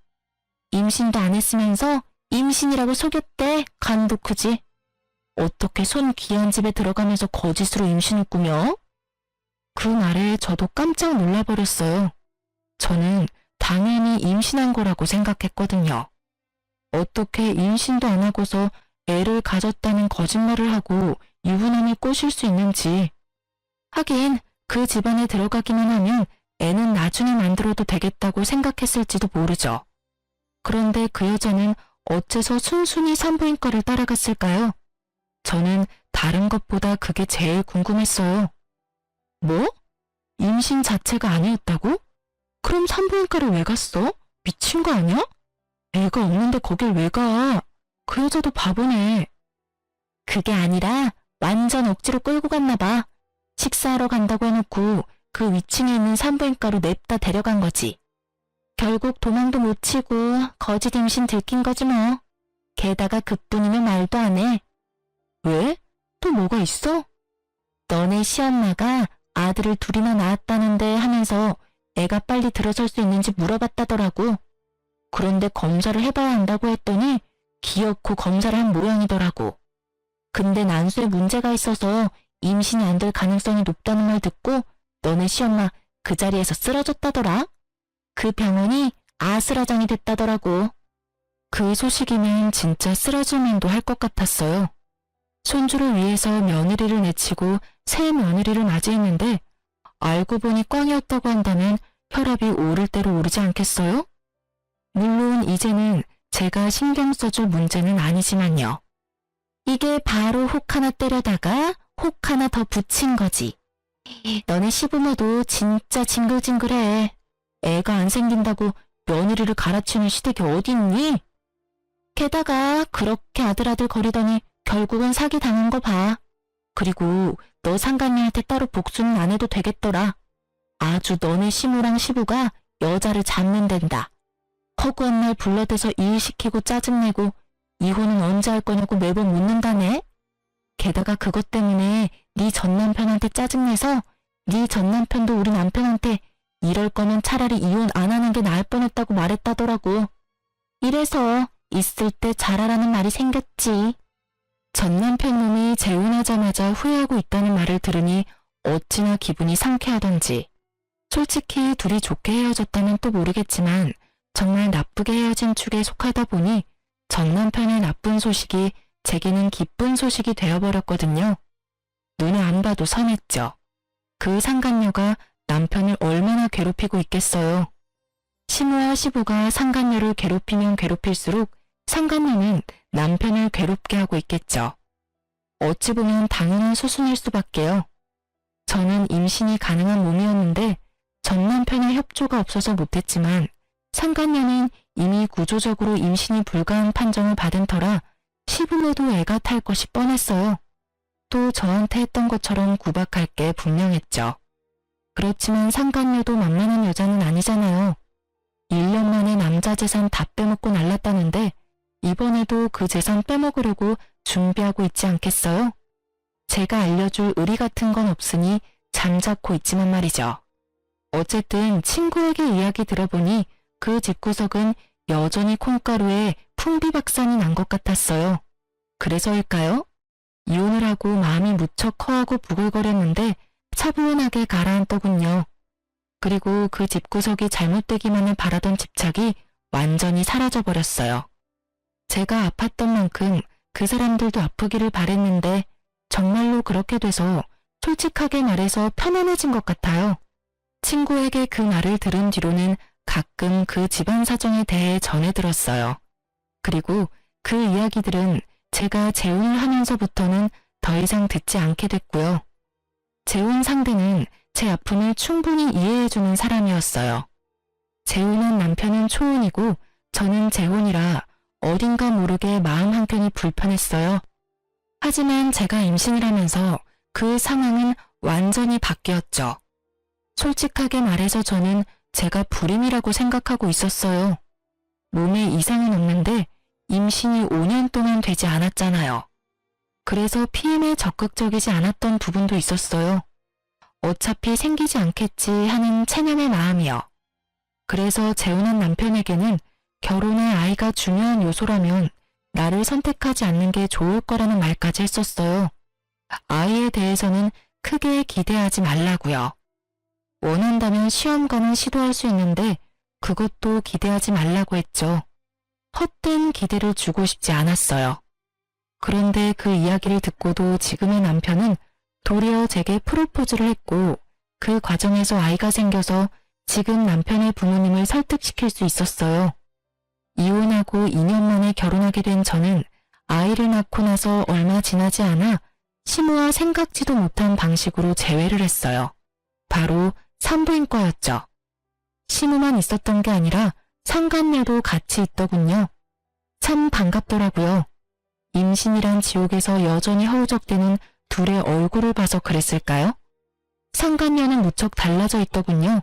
임신도 안 했으면서 임신이라고 속였대. 간도 크지. 어떻게 손 귀한 집에 들어가면서 거짓으로 임신을 꾸며? 그 말에 저도 깜짝 놀라버렸어요. 저는 당연히 임신한 거라고 생각했거든요. 어떻게 임신도 안 하고서 애를 가졌다는 거짓말을 하고 유부남을 꼬실 수 있는지. 하긴 그 집안에 들어가기만 하면 애는 나중에 만들어도 되겠다고 생각했을지도 모르죠. 그런데 그 여자는 어째서 순순히 산부인과를 따라갔을까요? 저는 다른 것보다 그게 제일 궁금했어요. 뭐? 임신 자체가 아니었다고? 그럼 산부인과를 왜 갔어? 미친 거 아니야? 애가 없는데 거길 왜 가? 그 여자도 바보네. 그게 아니라 완전 억지로 끌고 갔나 봐. 식사하러 간다고 해놓고 그 위층에 있는 산부인과로 냅다 데려간 거지. 결국 도망도 못 치고 거짓 임신 들킨 거지 뭐. 게다가 그뿐이면 말도 안 해. 왜? 또 뭐가 있어? 너네 시엄마가 아들을 둘이나 낳았다는데 하면서 애가 빨리 들어설 수 있는지 물어봤다더라고. 그런데 검사를 해봐야 한다고 했더니 기어코 검사를 한 모양이더라고. 근데 난수에 문제가 있어서 임신이 안 될 가능성이 높다는 말 듣고 너네 시엄마 그 자리에서 쓰러졌다더라. 그 병원이 아수라장이 됐다더라고. 그 소식이면 진짜 쓰러질 만도 할 것 같았어요. 손주를 위해서 며느리를 내치고 새 며느리를 맞이했는데 알고 보니 꽝이었다고 한다면 혈압이 오를 대로 오르지 않겠어요? 물론 이제는 제가 신경 써줄 문제는 아니지만요. 이게 바로 혹 하나 때려다가 혹 하나 더 붙인 거지. 너네 시부모도 진짜 징글징글해. 애가 안 생긴다고 며느리를 갈아치우는 시댁이 어디 있니? 게다가 그렇게 아들아들 거리더니 결국은 사기 당한 거 봐. 그리고 너 상간녀한테 따로 복수는 안 해도 되겠더라. 아주 너네 시모랑 시부가 여자를 잡는댄다. 허구한 날 불러대서 일 시키고 짜증내고 이혼은 언제 할 거냐고 매번 묻는다네. 게다가 그것 때문에 네 전남편한테 짜증내서 네 전남편도 우리 남편한테 이럴 거면 차라리 이혼 안 하는 게 나을 뻔했다고 말했다더라고. 이래서 있을 때 잘하라는 말이 생겼지. 전남편 놈이 재혼하자마자 후회하고 있다는 말을 들으니 어찌나 기분이 상쾌하던지. 솔직히 둘이 좋게 헤어졌다면 또 모르겠지만 정말 나쁘게 헤어진 축에 속하다 보니 전남편의 나쁜 소식이 제게는 기쁜 소식이 되어버렸거든요. 눈에 안 봐도 선했죠. 그 상간녀가 남편을 얼마나 괴롭히고 있겠어요. 시모와 시부가 상간녀를 괴롭히면 괴롭힐수록 상간녀는 남편을 괴롭게 하고 있겠죠. 어찌 보면 당연한 수순일 수밖에요. 저는 임신이 가능한 몸이었는데 전 남편의 협조가 없어서 못했지만 상간녀는 이미 구조적으로 임신이 불가한 판정을 받은 터라 시부모도 애가 탈 것이 뻔했어요. 또 저한테 했던 것처럼 구박할 게 분명했죠. 그렇지만 상간녀도 만만한 여자는 아니잖아요. 1년 만에 남자 재산 다 빼먹고 날랐다는데 이번에도 그 재산 빼먹으려고 준비하고 있지 않겠어요? 제가 알려줄 의리 같은 건 없으니 잠자코 있지만 말이죠. 어쨌든 친구에게 이야기 들어보니 그 집구석은 여전히 콩가루에 풍비박산이 난 것 같았어요. 그래서일까요? 이혼을 하고 마음이 무척 허하고 부글거렸는데 차분하게 가라앉더군요. 그리고 그 집구석이 잘못되기만을 바라던 집착이 완전히 사라져버렸어요. 제가 아팠던 만큼 그 사람들도 아프기를 바랬는데 정말로 그렇게 돼서 솔직하게 말해서 편안해진 것 같아요. 친구에게 그 말을 들은 뒤로는 가끔 그 집안 사정에 대해 전해 들었어요. 그리고 그 이야기들은 제가 재혼을 하면서부터는 더 이상 듣지 않게 됐고요. 재혼 상대는 제 아픔을 충분히 이해해주는 사람이었어요. 재혼한 남편은 초혼이고 저는 재혼이라 어딘가 모르게 마음 한켠이 불편했어요. 하지만 제가 임신을 하면서 그 상황은 완전히 바뀌었죠. 솔직하게 말해서 저는 제가 불임이라고 생각하고 있었어요. 몸에 이상은 없는데 임신이 5년 동안 되지 않았잖아요. 그래서 피임에 적극적이지 않았던 부분도 있었어요. 어차피 생기지 않겠지 하는 체념의 마음이요. 그래서 재혼한 남편에게는 결혼에 아이가 중요한 요소라면 나를 선택하지 않는 게 좋을 거라는 말까지 했었어요. 아이에 대해서는 크게 기대하지 말라고요. 원한다면 시험관은 시도할 수 있는데 그것도 기대하지 말라고 했죠. 헛된 기대를 주고 싶지 않았어요. 그런데 그 이야기를 듣고도 지금의 남편은 도리어 제게 프로포즈를 했고 그 과정에서 아이가 생겨서 지금 남편의 부모님을 설득시킬 수 있었어요. 이혼하고 2년 만에 결혼하게 된 저는 아이를 낳고 나서 얼마 지나지 않아 시모와 생각지도 못한 방식으로 재회를 했어요. 바로 산부인과였죠. 시모만 있었던 게 아니라 상간녀도 같이 있더군요. 참 반갑더라고요. 임신이란 지옥에서 여전히 허우적대는 둘의 얼굴을 봐서 그랬을까요? 상간녀는 무척 달라져 있더군요.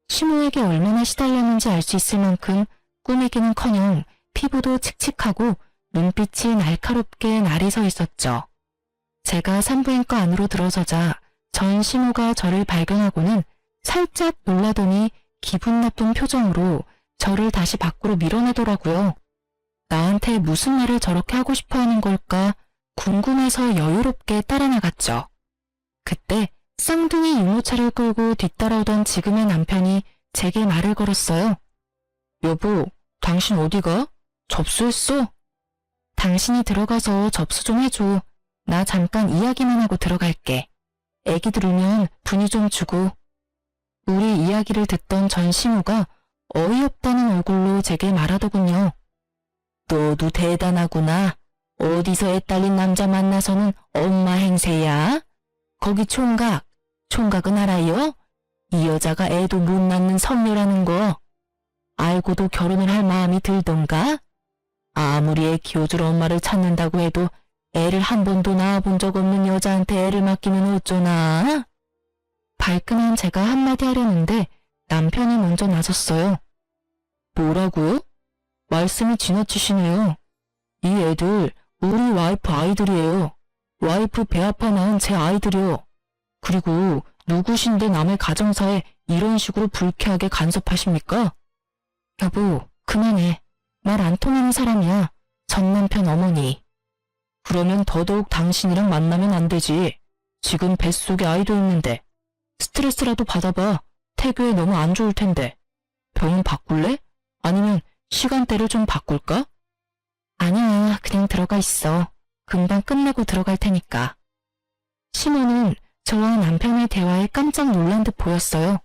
시모에게 얼마나 시달렸는지 알 수 있을 만큼 꾸미기는커녕 피부도 칙칙하고 눈빛이 날카롭게 날이 서 있었죠. 제가 산부인과 안으로 들어서자 전 시모가 저를 발견하고는 살짝 놀라더니 기분 나쁜 표정으로 저를 다시 밖으로 밀어내더라고요. 나한테 무슨 말을 저렇게 하고 싶어 하는 걸까 궁금해서 여유롭게 따라 나갔죠. 그때 쌍둥이 유모차를 끌고 뒤따라오던 지금의 남편이 제게 말을 걸었어요. 여보, 당신 어디가? 접수했어? 당신이 들어가서 접수 좀 해줘. 나 잠깐 이야기만 하고 들어갈게. 애기들 울면 분유 좀 주고. 우리 이야기를 듣던 전 시모가 어이없다는 얼굴로 제게 말하더군요. 너도 대단하구나. 어디서 애 딸린 남자 만나서는 엄마 행세야? 거기 총각은 알아요? 이 여자가 애도 못 낳는 성녀라는 거. 알고도 결혼을 할 마음이 들던가? 아무리 애 키워줄 엄마를 찾는다고 해도 애를 한 번도 낳아본 적 없는 여자한테 애를 맡기면 어쩌나? 발끈한 제가 한마디 하려는데 남편이 먼저 나섰어요. 뭐라고요? 말씀이 지나치시네요. 이 애들 우리 와이프 아이들이에요. 와이프 배 아파 낳은 제 아이들이요. 그리고 누구신데 남의 가정사에 이런 식으로 불쾌하게 간섭하십니까? 여보, 그만해. 말 안 통하는 사람이야. 전 남편 어머니. 그러면 더더욱 당신이랑 만나면 안 되지. 지금 뱃속에 아이도 있는데. 스트레스라도 받아봐. 태교에 너무 안 좋을 텐데. 병원 바꿀래? 아니면 시간대를 좀 바꿀까? 아니야, 그냥 들어가 있어. 금방 끝내고 들어갈 테니까. 시모는 저와 남편의 대화에 깜짝 놀란 듯 보였어요.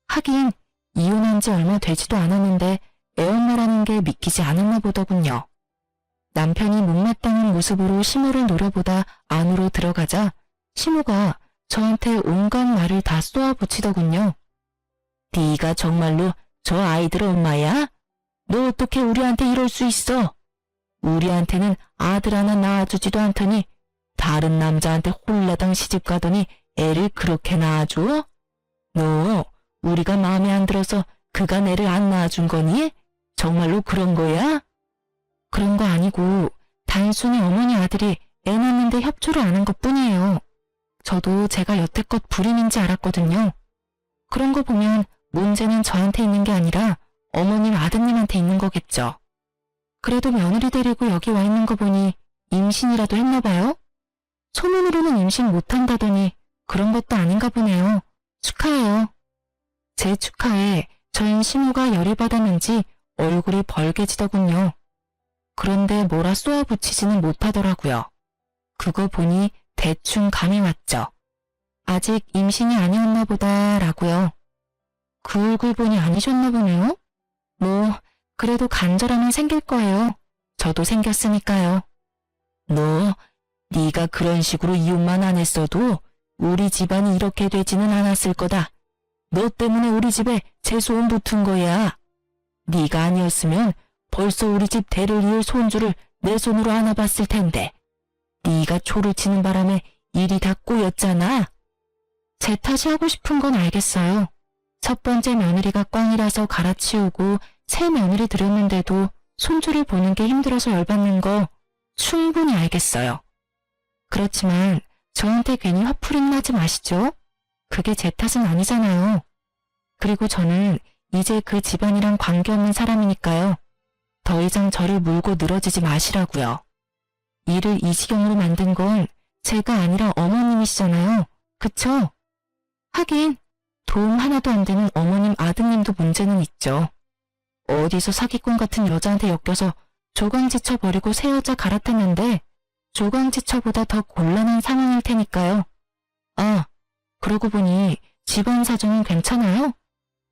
하긴 이혼한 지 얼마 되지도 않았는데 애엄마라는 게 믿기지 않았나 보더군요. 남편이 못마땅한 모습으로 시모를 노려보다 안으로 들어가자 시모가 저한테 온갖 말을 다 쏘아붙이더군요. 네가 정말로 저 아이들 엄마야? 너 어떻게 우리한테 이럴 수 있어? 우리한테는 아들 하나 낳아주지도 않더니 다른 남자한테 홀라당 시집가더니 애를 그렇게 낳아줘? 너 우리가 마음에 안 들어서 그가 애를 안 낳아준 거니? 정말로 그런 거야? 그런 거 아니고 단순히 어머니 아들이 애 낳는데 협조를 안 한 것뿐이에요. 저도 제가 여태껏 불임인지 알았거든요. 그런 거 보면 문제는 저한테 있는 게 아니라 어머님 아드님한테 있는 거겠죠. 그래도 며느리 데리고 여기 와 있는 거 보니 임신이라도 했나 봐요? 소문으로는 임신 못한다더니 그런 것도 아닌가 보네요. 축하해요. 제 축하에 전 시모가 열이 받았는지 얼굴이 벌개지더군요. 그런데 뭐라 쏘아붙이지는 못하더라고요. 그거 보니 대충 감이 왔죠. 아직 임신이 아니었나 보다라고요. 그 얼굴 보니 아니셨나 보네요. 뭐 그래도 간절함은 생길 거예요. 저도 생겼으니까요. 너, 네가 그런 식으로 이혼만 안 했어도 우리 집안이 이렇게 되지는 않았을 거다. 너 때문에 우리 집에 재소음 붙은 거야. 네가 아니었으면 벌써 우리 집 대를 이을 손주를 내 손으로 안아봤을 텐데. 네가 초를 치는 바람에 일이 다 꼬였잖아. 제 탓이 하고 싶은 건 알겠어요. 첫 번째 며느리가 꽝이라서 갈아치우고 새 며느리 들였는데도 손주를 보는 게 힘들어서 열받는 거 충분히 알겠어요. 그렇지만 저한테 괜히 화풀이는 하지 마시죠. 그게 제 탓은 아니잖아요. 그리고 저는 이제 그 집안이랑 관계없는 사람이니까요. 더 이상 저를 물고 늘어지지 마시라고요. 일을 이 지경으로 만든 건 제가 아니라 어머님이시잖아요. 그쵸? 하긴 도움 하나도 안 되는 어머님 아드님도 문제는 있죠. 어디서 사기꾼 같은 여자한테 엮여서 조강지처 버리고 새 여자 갈아탔는데 조강지처보다 더 곤란한 상황일 테니까요. 아, 그러고 보니 집안 사정은 괜찮아요?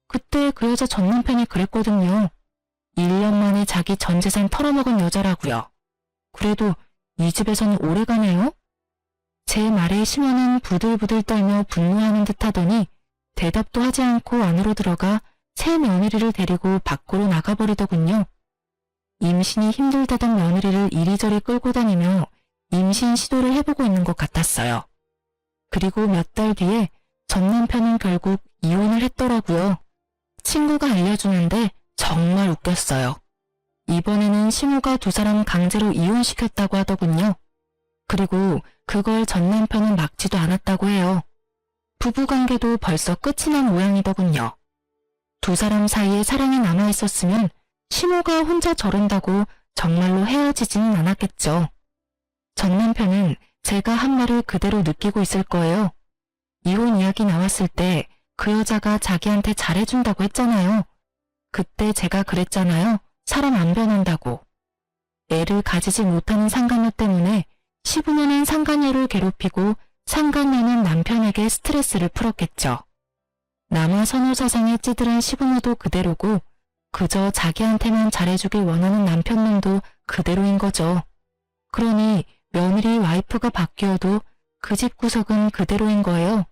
그때 그 여자 전 남편이 그랬거든요. 1년 만에 자기 전 재산 털어먹은 여자라고요. 그래도 이 집에서는 오래가네요? 제 말에 심원은 부들부들 떨며 분노하는 듯 하더니 대답도 하지 않고 안으로 들어가 새 며느리를 데리고 밖으로 나가버리더군요. 임신이 힘들다던 며느리를 이리저리 끌고 다니며 임신 시도를 해보고 있는 것 같았어요. 그리고 몇 달 뒤에 전 남편은 결국 이혼을 했더라고요. 친구가 알려주는데 정말 웃겼어요. 이번에는 시모가 두 사람 강제로 이혼시켰다고 하더군요. 그리고 그걸 전 남편은 막지도 않았다고 해요. 부부관계도 벌써 끝이 난 모양이더군요. 두 사람 사이에 사랑이 남아있었으면 시모가 혼자 저른다고 정말로 헤어지지는 않았겠죠. 전 남편은 제가 한 말을 그대로 느끼고 있을 거예요. 이혼 이야기 나왔을 때 그 여자가 자기한테 잘해준다고 했잖아요. 그때 제가 그랬잖아요. 사람 안 변한다고. 애를 가지지 못하는 상간녀 때문에 시부모는 상간녀를 괴롭히고 상간녀는 남편에게 스트레스를 풀었겠죠. 남아 선호사상에 찌들은 시부모도 그대로고 그저 자기한테만 잘해주길 원하는 남편놈도 그대로인 거죠. 그러니 며느리 와이프가 바뀌어도 그 집 구석은 그대로인 거예요.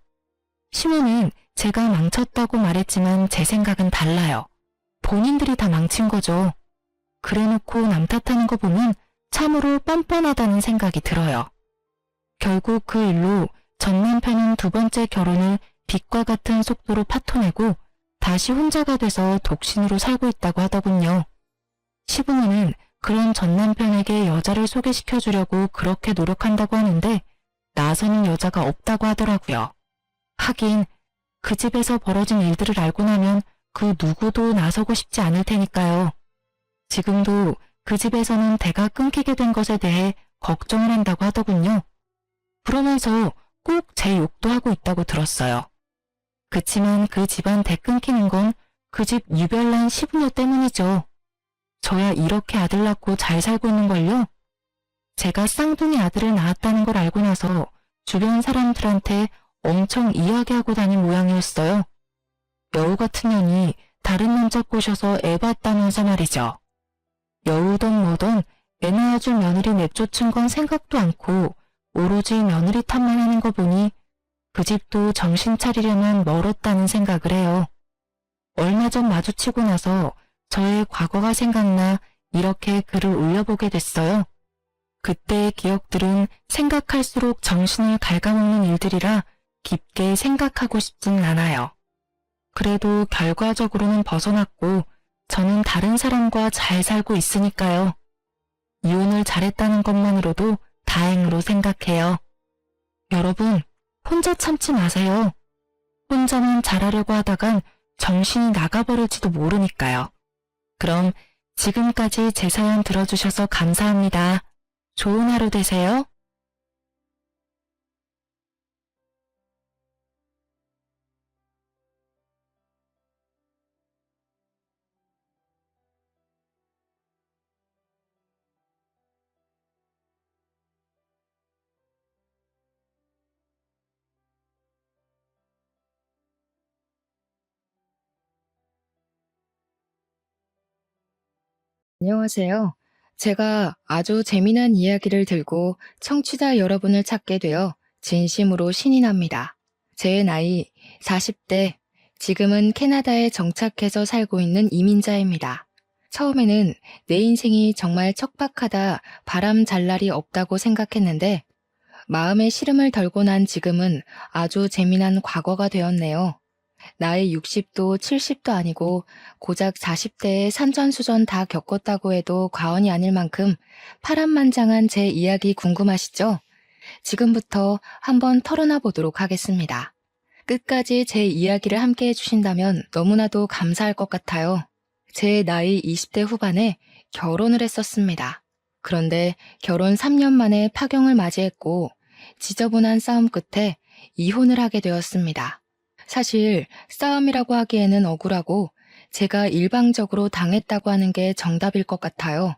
시모는 제가 망쳤다고 말했지만 제 생각은 달라요. 본인들이 다 망친 거죠. 그래놓고 남 탓하는 거 보면 참으로 뻔뻔하다는 생각이 들어요. 결국 그 일로 전 남편은 두 번째 결혼을 빛과 같은 속도로 파토내고 다시 혼자가 돼서 독신으로 살고 있다고 하더군요. 시부모는 그런 전 남편에게 여자를 소개시켜주려고 그렇게 노력한다고 하는데 나서는 여자가 없다고 하더라고요. 하긴 그 집에서 벌어진 일들을 알고 나면 그 누구도 나서고 싶지 않을 테니까요. 지금도 그 집에서는 대가 끊기게 된 것에 대해 걱정을 한다고 하더군요. 그러면서 꼭 제 욕도 하고 있다고 들었어요. 그치만 그 집안 대 끊기는 건 그 집 유별난 시부모 때문이죠. 저야 이렇게 아들 낳고 잘 살고 있는걸요. 제가 쌍둥이 아들을 낳았다는 걸 알고 나서 주변 사람들한테 엄청 이야기하고 다닌 모양이었어요. 여우 같은 년이 다른 남자 꼬셔서 애 봤다면서 말이죠. 여우던 뭐던 애 낳아줄 며느리 내쫓은 건 생각도 않고 오로지 며느리 탓만 하는 거 보니 그 집도 정신 차리려면 멀었다는 생각을 해요. 얼마 전 마주치고 나서 저의 과거가 생각나 이렇게 글을 올려보게 됐어요. 그때의 기억들은 생각할수록 정신을 갉아먹는 일들이라 깊게 생각하고 싶진 않아요. 그래도 결과적으로는 벗어났고 저는 다른 사람과 잘 살고 있으니까요. 이혼을 잘했다는 것만으로도 다행으로 생각해요. 여러분, 혼자 참지 마세요. 혼자만 잘하려고 하다간 정신이 나가버릴지도 모르니까요. 그럼 지금까지 제 사연 들어주셔서 감사합니다. 좋은 하루 되세요. 안녕하세요. 제가 아주 재미난 이야기를 들고 청취자 여러분을 찾게 되어 진심으로 신이 납니다. 제 나이 40대, 지금은 캐나다에 정착해서 살고 있는 이민자입니다. 처음에는 내 인생이 정말 척박하다, 바람 잘 날이 없다고 생각했는데 마음의 시름을 덜고 난 지금은 아주 재미난 과거가 되었네요. 나이 60도 70도 아니고 고작 40대에 산전수전 다 겪었다고 해도 과언이 아닐 만큼 파란만장한 제 이야기 궁금하시죠? 지금부터 한번 털어놔 보도록 하겠습니다. 끝까지 제 이야기를 함께 해주신다면 너무나도 감사할 것 같아요. 제 나이 20대 후반에 결혼을 했었습니다. 그런데 결혼 3년 만에 파경을 맞이했고 지저분한 싸움 끝에 이혼을 하게 되었습니다. 사실 싸움이라고 하기에는 억울하고 제가 일방적으로 당했다고 하는 게 정답일 것 같아요.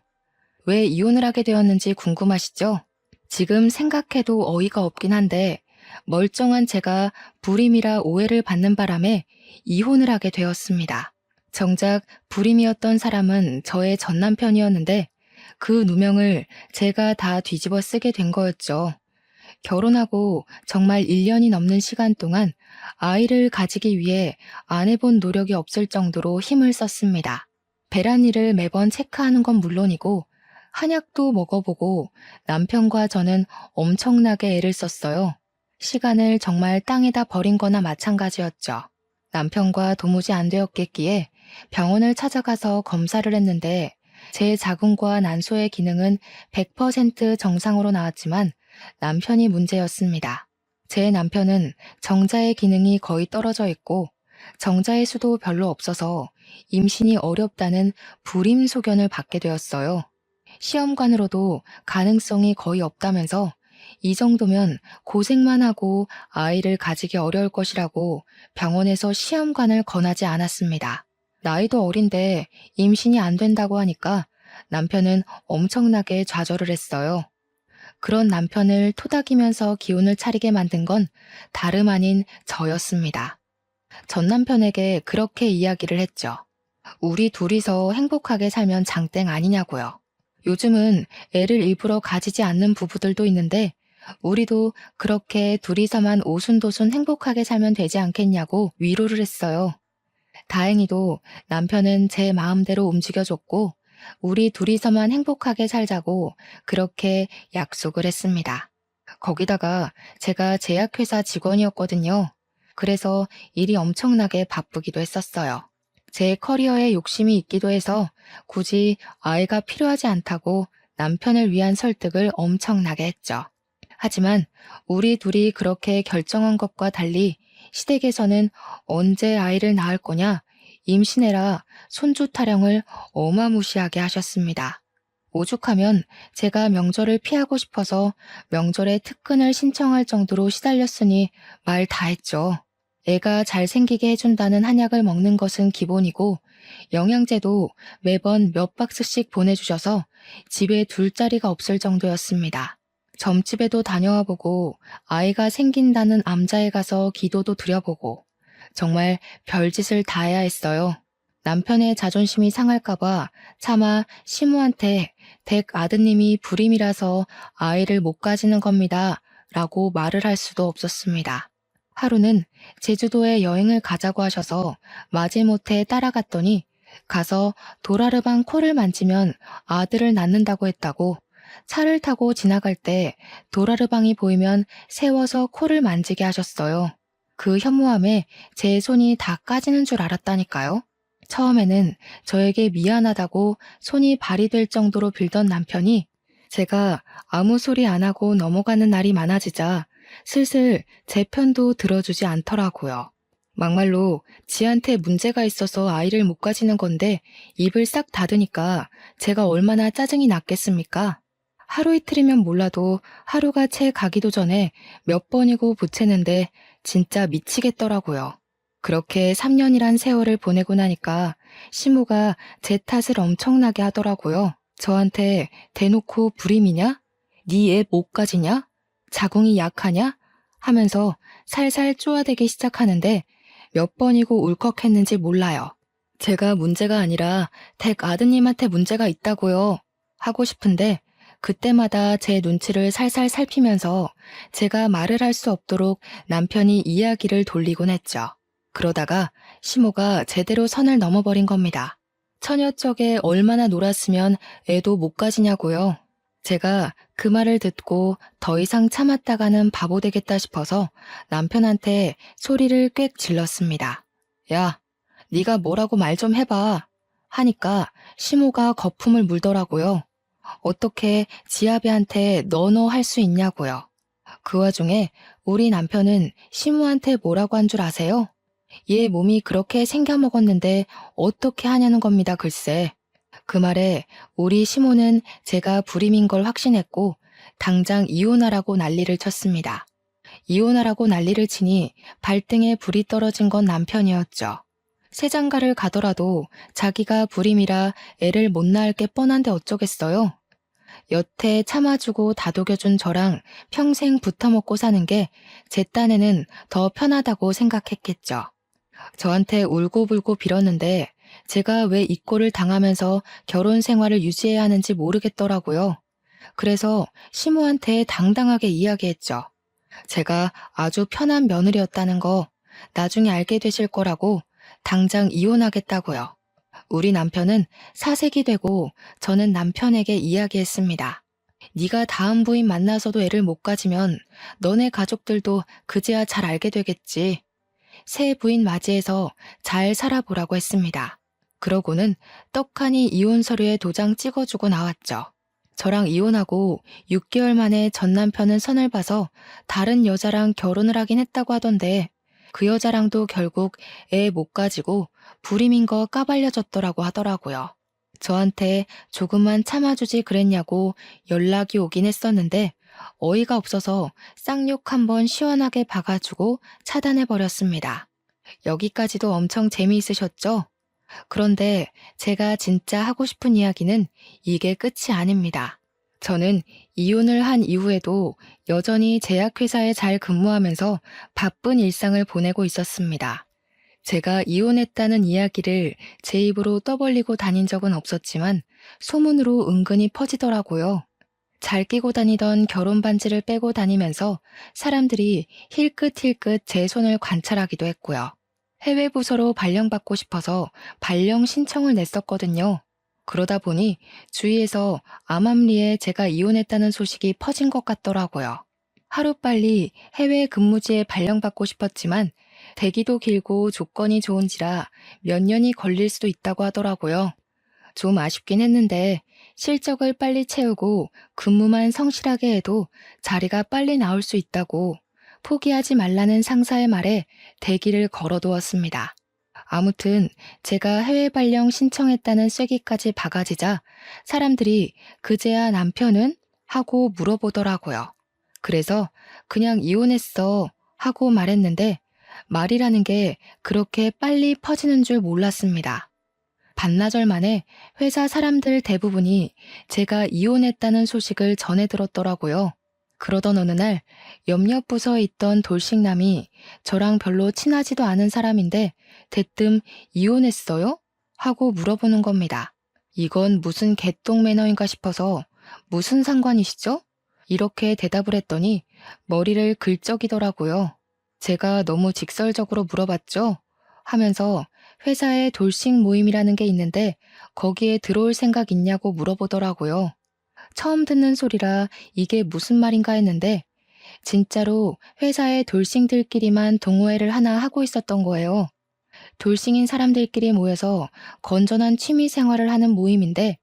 왜 이혼을 하게 되었는지 궁금하시죠? 지금 생각해도 어이가 없긴 한데 멀쩡한 제가 불임이라 오해를 받는 바람에 이혼을 하게 되었습니다. 정작 불임이었던 사람은 저의 전 남편이었는데 그 누명을 제가 다 뒤집어 쓰게 된 거였죠. 결혼하고 정말 1년이 넘는 시간 동안 아이를 가지기 위해 안 해본 노력이 없을 정도로 힘을 썼습니다. 배란일을 매번 체크하는 건 물론이고 한약도 먹어보고 남편과 저는 엄청나게 애를 썼어요. 시간을 정말 땅에다 버린 거나 마찬가지였죠. 남편과 도무지 안 되었겠기에 병원을 찾아가서 검사를 했는데 제 자궁과 난소의 기능은 100% 정상으로 나왔지만 남편이 문제였습니다. 제 남편은 정자의 기능이 거의 떨어져 있고 정자의 수도 별로 없어서 임신이 어렵다는 불임 소견을 받게 되었어요. 시험관으로도 가능성이 거의 없다면서 이 정도면 고생만 하고 아이를 가지기 어려울 것이라고 병원에서 시험관을 권하지 않았습니다. 나이도 어린데 임신이 안 된다고 하니까 남편은 엄청나게 좌절을 했어요. 그런 남편을 토닥이면서 기운을 차리게 만든 건 다름 아닌 저였습니다. 전 남편에게 그렇게 이야기를 했죠. 우리 둘이서 행복하게 살면 장땡 아니냐고요. 요즘은 애를 일부러 가지지 않는 부부들도 있는데 우리도 그렇게 둘이서만 오순도순 행복하게 살면 되지 않겠냐고 위로를 했어요. 다행히도 남편은 제 마음대로 움직여줬고 우리 둘이서만 행복하게 살자고 그렇게 약속을 했습니다. 거기다가 제가 제약회사 직원이었거든요. 그래서 일이 엄청나게 바쁘기도 했었어요. 제 커리어에 욕심이 있기도 해서 굳이 아이가 필요하지 않다고 남편을 위한 설득을 엄청나게 했죠. 하지만 우리 둘이 그렇게 결정한 것과 달리 시댁에서는 언제 아이를 낳을 거냐, 임신해라, 손주 타령을 어마무시하게 하셨습니다. 오죽하면 제가 명절을 피하고 싶어서 명절에 특근을 신청할 정도로 시달렸으니 말 다 했죠. 애가 잘생기게 해준다는 한약을 먹는 것은 기본이고 영양제도 매번 몇 박스씩 보내주셔서 집에 둘 자리가 없을 정도였습니다. 점집에도 다녀와 보고 아이가 생긴다는 암자에 가서 기도도 드려보고 정말 별짓을 다 해야 했어요. 남편의 자존심이 상할까봐 차마 시모한테 댁 아드님이 불임이라서 아이를 못 가지는 겁니다. 라고 말을 할 수도 없었습니다. 하루는 제주도에 여행을 가자고 하셔서 마지못해 따라갔더니 가서 도라르방 코를 만지면 아들을 낳는다고 했다고 차를 타고 지나갈 때 도라르방이 보이면 세워서 코를 만지게 하셨어요. 그 현무암에 제 손이 다 까지는 줄 알았다니까요. 처음에는 저에게 미안하다고 손이 발이 될 정도로 빌던 남편이 제가 아무 소리 안 하고 넘어가는 날이 많아지자 슬슬 제 편도 들어주지 않더라고요. 막말로 지한테 문제가 있어서 아이를 못 가지는 건데 입을 싹 닫으니까 제가 얼마나 짜증이 났겠습니까? 하루 이틀이면 몰라도 하루가 채 가기도 전에 몇 번이고 보채는데 진짜 미치겠더라고요. 그렇게 3년이란 세월을 보내고 나니까 시모가 제 탓을 엄청나게 하더라고요. 저한테 대놓고 불임이냐? 네 애 못 가지냐? 자궁이 약하냐? 하면서 살살 쪼아대기 시작하는데 몇 번이고 울컥했는지 몰라요. 제가 문제가 아니라 댁 아드님한테 문제가 있다고요. 하고 싶은데 그때마다 제 눈치를 살살 살피면서 제가 말을 할 수 없도록 남편이 이야기를 돌리곤 했죠. 그러다가 시모가 제대로 선을 넘어버린 겁니다. 처녀 쪽에 얼마나 놀았으면 애도 못 가지냐고요. 제가 그 말을 듣고 더 이상 참았다가는 바보 되겠다 싶어서 남편한테 소리를 꽥 질렀습니다. 야, 네가 뭐라고 말 좀 해봐. 하니까 시모가 거품을 물더라고요. 어떻게 지아비한테 너너 할 수 있냐고요. 그 와중에 우리 남편은 시모한테 뭐라고 한 줄 아세요? 얘 몸이 그렇게 생겨먹었는데 어떻게 하냐는 겁니다, 글쎄. 그 말에 우리 시모는 제가 불임인 걸 확신했고 당장 이혼하라고 난리를 쳤습니다. 이혼하라고 난리를 치니 발등에 불이 떨어진 건 남편이었죠. 새장가를 가더라도 자기가 불임이라 애를 못 낳을 게 뻔한데 어쩌겠어요. 여태 참아주고 다독여준 저랑 평생 붙어먹고 사는 게 제 딴에는 더 편하다고 생각했겠죠. 저한테 울고불고 빌었는데 제가 왜 이 꼴을 당하면서 결혼 생활을 유지해야 하는지 모르겠더라고요. 그래서 시모한테 당당하게 이야기했죠. 제가 아주 편한 며느리였다는 거 나중에 알게 되실 거라고 당장 이혼하겠다고요. 우리 남편은 사색이 되고 저는 남편에게 이야기했습니다. 네가 다음 부인 만나서도 애를 못 가지면 너네 가족들도 그제야 잘 알게 되겠지. 새 부인 맞이해서 잘 살아보라고 했습니다. 그러고는 떡하니 이혼 서류에 도장 찍어주고 나왔죠. 저랑 이혼하고 6개월 만에 전 남편은 선을 봐서 다른 여자랑 결혼을 하긴 했다고 하던데 그 여자랑도 결국 애 못 가지고 불임인 거 까발려졌더라고 하더라고요. 저한테 조금만 참아주지 그랬냐고 연락이 오긴 했었는데 어이가 없어서 쌍욕 한번 시원하게 박아주고 차단해버렸습니다. 여기까지도 엄청 재미있으셨죠? 그런데 제가 진짜 하고 싶은 이야기는 이게 끝이 아닙니다. 저는 이혼을 한 이후에도 여전히 제약회사에 잘 근무하면서 바쁜 일상을 보내고 있었습니다. 제가 이혼했다는 이야기를 제 입으로 떠벌리고 다닌 적은 없었지만 소문으로 은근히 퍼지더라고요. 잘 끼고 다니던 결혼 반지를 빼고 다니면서 사람들이 힐끗힐끗 제 손을 관찰하기도 했고요. 해외 부서로 발령받고 싶어서 발령 신청을 냈었거든요. 그러다 보니 주위에서 암암리에 제가 이혼했다는 소식이 퍼진 것 같더라고요. 하루빨리 해외 근무지에 발령받고 싶었지만 대기도 길고 조건이 좋은지라 몇 년이 걸릴 수도 있다고 하더라고요. 좀 아쉽긴 했는데 실적을 빨리 채우고 근무만 성실하게 해도 자리가 빨리 나올 수 있다고 포기하지 말라는 상사의 말에 대기를 걸어두었습니다. 아무튼 제가 해외 발령 신청했다는 쐐기까지 박아지자 사람들이 그제야 남편은? 하고 물어보더라고요. 그래서 그냥 이혼했어 하고 말했는데 말이라는 게 그렇게 빨리 퍼지는 줄 몰랐습니다. 반나절 만에 회사 사람들 대부분이 제가 이혼했다는 소식을 전해 들었더라고요. 그러던 어느 날 옆옆 부서에 있던 돌싱남이 저랑 별로 친하지도 않은 사람인데 대뜸 이혼했어요? 하고 물어보는 겁니다. 이건 무슨 개똥 매너인가 싶어서 무슨 상관이시죠? 이렇게 대답을 했더니 머리를 긁적이더라고요. 제가 너무 직설적으로 물어봤죠? 하면서 회사에 돌싱 모임이라는 게 있는데 거기에 들어올 생각 있냐고 물어보더라고요. 처음 듣는 소리라 이게 무슨 말인가 했는데 진짜로 회사에 돌싱들끼리만 동호회를 하나 하고 있었던 거예요. 돌싱인 사람들끼리 모여서 건전한 취미 생활을 하는 모임인데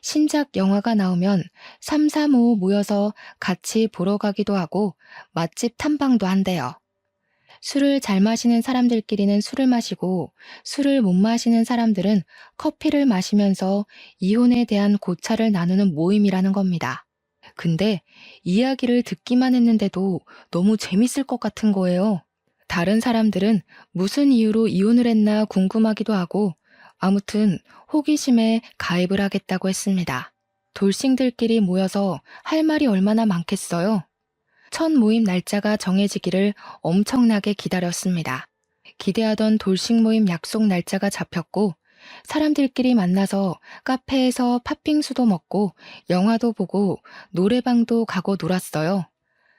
신작 영화가 나오면 3, 4, 5 모여서 같이 보러 가기도 하고 맛집 탐방도 한대요. 술을 잘 마시는 사람들끼리는 술을 마시고 술을 못 마시는 사람들은 커피를 마시면서 이혼에 대한 고찰을 나누는 모임이라는 겁니다. 근데 이야기를 듣기만 했는데도 너무 재밌을 것 같은 거예요. 다른 사람들은 무슨 이유로 이혼을 했나 궁금하기도 하고 아무튼 호기심에 가입을 하겠다고 했습니다. 돌싱들끼리 모여서 할 말이 얼마나 많겠어요? 첫 모임 날짜가 정해지기를 엄청나게 기다렸습니다. 기대하던 돌싱 모임 약속 날짜가 잡혔고 사람들끼리 만나서 카페에서 팥빙수도 먹고 영화도 보고 노래방도 가고 놀았어요.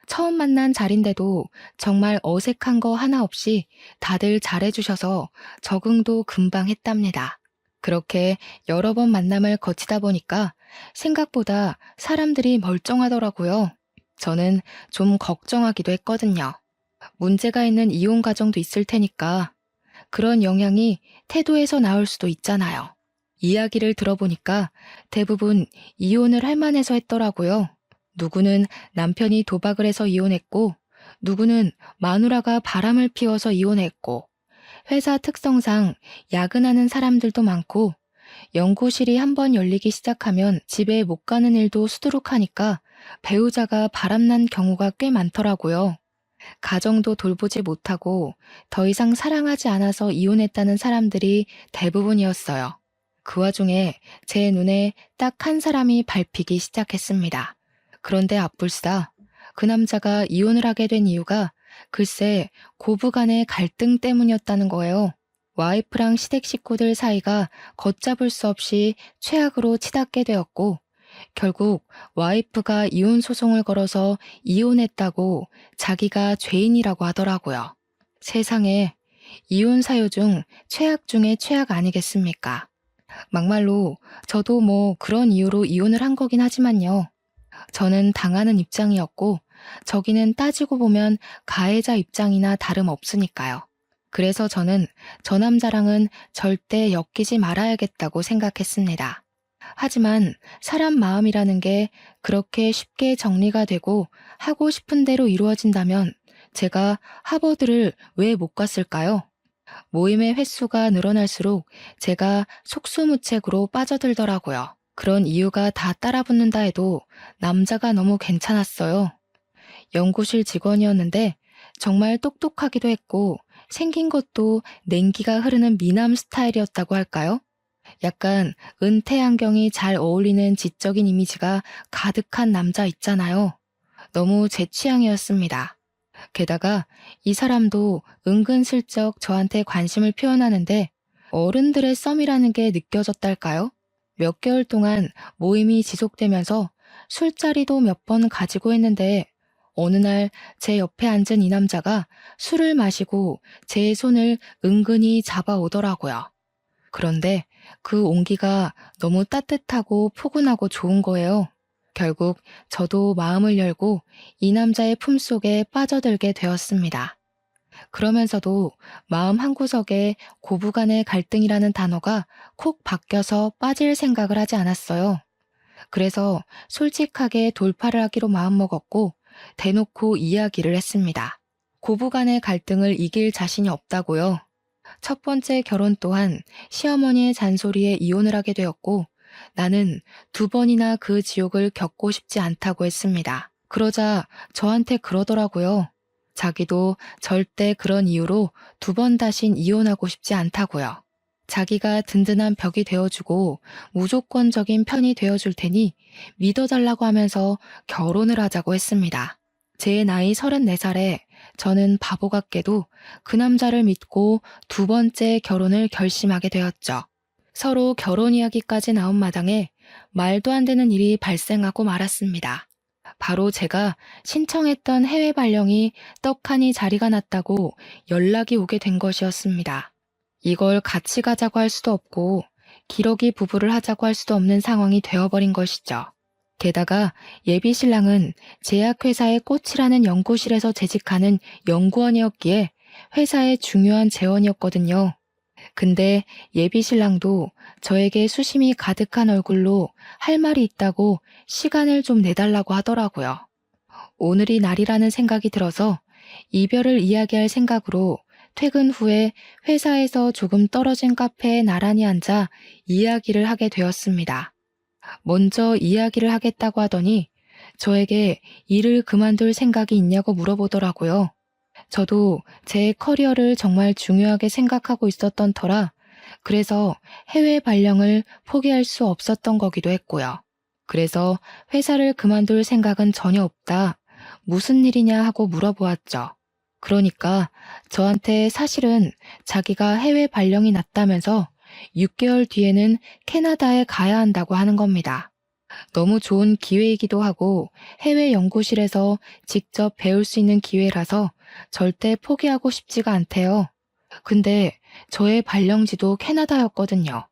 처음 만난 자리인데도 정말 어색한 거 하나 없이 다들 잘해주셔서 적응도 금방 했답니다. 그렇게 여러 번 만남을 거치다 보니까 생각보다 사람들이 멀쩡하더라고요. 저는 좀 걱정하기도 했거든요. 문제가 있는 이혼 가정도 있을 테니까 그런 영향이 태도에서 나올 수도 있잖아요. 이야기를 들어보니까 대부분 이혼을 할 만해서 했더라고요. 누구는 남편이 도박을 해서 이혼했고, 누구는 마누라가 바람을 피워서 이혼했고, 회사 특성상 야근하는 사람들도 많고, 연구실이 한번 열리기 시작하면 집에 못 가는 일도 수두룩하니까 배우자가 바람난 경우가 꽤 많더라고요. 가정도 돌보지 못하고 더 이상 사랑하지 않아서 이혼했다는 사람들이 대부분이었어요. 그 와중에 제 눈에 딱 한 사람이 밟히기 시작했습니다. 그런데 앞불싸 그 남자가 이혼을 하게 된 이유가 글쎄 고부간의 갈등 때문이었다는 거예요. 와이프랑 시댁 식구들 사이가 걷잡을 수 없이 최악으로 치닫게 되었고 결국 와이프가 이혼 소송을 걸어서 이혼했다고 자기가 죄인이라고 하더라고요. 세상에 이혼 사유 중 최악 중에 최악 아니겠습니까? 막말로 저도 뭐 그런 이유로 이혼을 한 거긴 하지만요. 저는 당하는 입장이었고 저기는 따지고 보면 가해자 입장이나 다름없으니까요. 그래서 저는 저 남자랑은 절대 엮이지 말아야겠다고 생각했습니다. 하지만 사람 마음이라는 게 그렇게 쉽게 정리가 되고 하고 싶은 대로 이루어진다면 제가 하버드를 왜 못 갔을까요? 모임의 횟수가 늘어날수록 제가 속수무책으로 빠져들더라고요. 그런 이유가 다 따라붙는다 해도 남자가 너무 괜찮았어요. 연구실 직원이었는데 정말 똑똑하기도 했고 생긴 것도 냉기가 흐르는 미남 스타일이었다고 할까요? 약간 은퇴 안경이 잘 어울리는 지적인 이미지가 가득한 남자 있잖아요. 너무 제 취향이었습니다. 게다가 이 사람도 은근슬쩍 저한테 관심을 표현하는데 어른들의 썸이라는 게 느껴졌달까요? 몇 개월 동안 모임이 지속되면서 술자리도 몇 번 가지고 했는데 어느 날 제 옆에 앉은 이 남자가 술을 마시고 제 손을 은근히 잡아오더라고요. 그런데 그 온기가 너무 따뜻하고 포근하고 좋은 거예요. 결국 저도 마음을 열고 이 남자의 품속에 빠져들게 되었습니다. 그러면서도 마음 한구석에 고부간의 갈등이라는 단어가 콕 박혀서 빠질 생각을 하지 않았어요. 그래서 솔직하게 돌파를 하기로 마음먹었고 대놓고 이야기를 했습니다. 고부간의 갈등을 이길 자신이 없다고요. 첫 번째 결혼 또한 시어머니의 잔소리에 이혼을 하게 되었고 나는 2번이나 그 지옥을 겪고 싶지 않다고 했습니다. 그러자 저한테 그러더라고요. 자기도 절대 그런 이유로 2번 다신 이혼하고 싶지 않다고요. 자기가 든든한 벽이 되어주고 무조건적인 편이 되어줄 테니 믿어달라고 하면서 결혼을 하자고 했습니다. 제 나이 34살에 저는 바보 같게도 그 남자를 믿고 2번째 결혼을 결심하게 되었죠. 서로 결혼 이야기까지 나온 마당에 말도 안 되는 일이 발생하고 말았습니다. 바로 제가 신청했던 해외 발령이 떡하니 자리가 났다고 연락이 오게 된 것이었습니다. 이걸 같이 가자고 할 수도 없고 기러기 부부를 하자고 할 수도 없는 상황이 되어버린 것이죠. 게다가 예비 신랑은 제약회사의 꽃이라는 연구실에서 재직하는 연구원이었기에 회사의 중요한 재원이었거든요. 근데 예비 신랑도 저에게 수심이 가득한 얼굴로 할 말이 있다고 시간을 좀 내달라고 하더라고요. 오늘이 날이라는 생각이 들어서 이별을 이야기할 생각으로 퇴근 후에 회사에서 조금 떨어진 카페에 나란히 앉아 이야기를 하게 되었습니다. 먼저 이야기를 하겠다고 하더니 저에게 일을 그만둘 생각이 있냐고 물어보더라고요. 저도 제 커리어를 정말 중요하게 생각하고 있었던 터라 그래서 해외 발령을 포기할 수 없었던 거기도 했고요. 그래서 회사를 그만둘 생각은 전혀 없다. 무슨 일이냐 하고 물어보았죠. 그러니까 저한테 사실은 자기가 해외 발령이 났다면서 6개월 뒤에는 캐나다에 가야 한다고 하는 겁니다. 너무 좋은 기회이기도 하고 해외 연구실에서 직접 배울 수 있는 기회라서 절대 포기하고 싶지가 않대요. 근데 저의 발령지도 캐나다였거든요.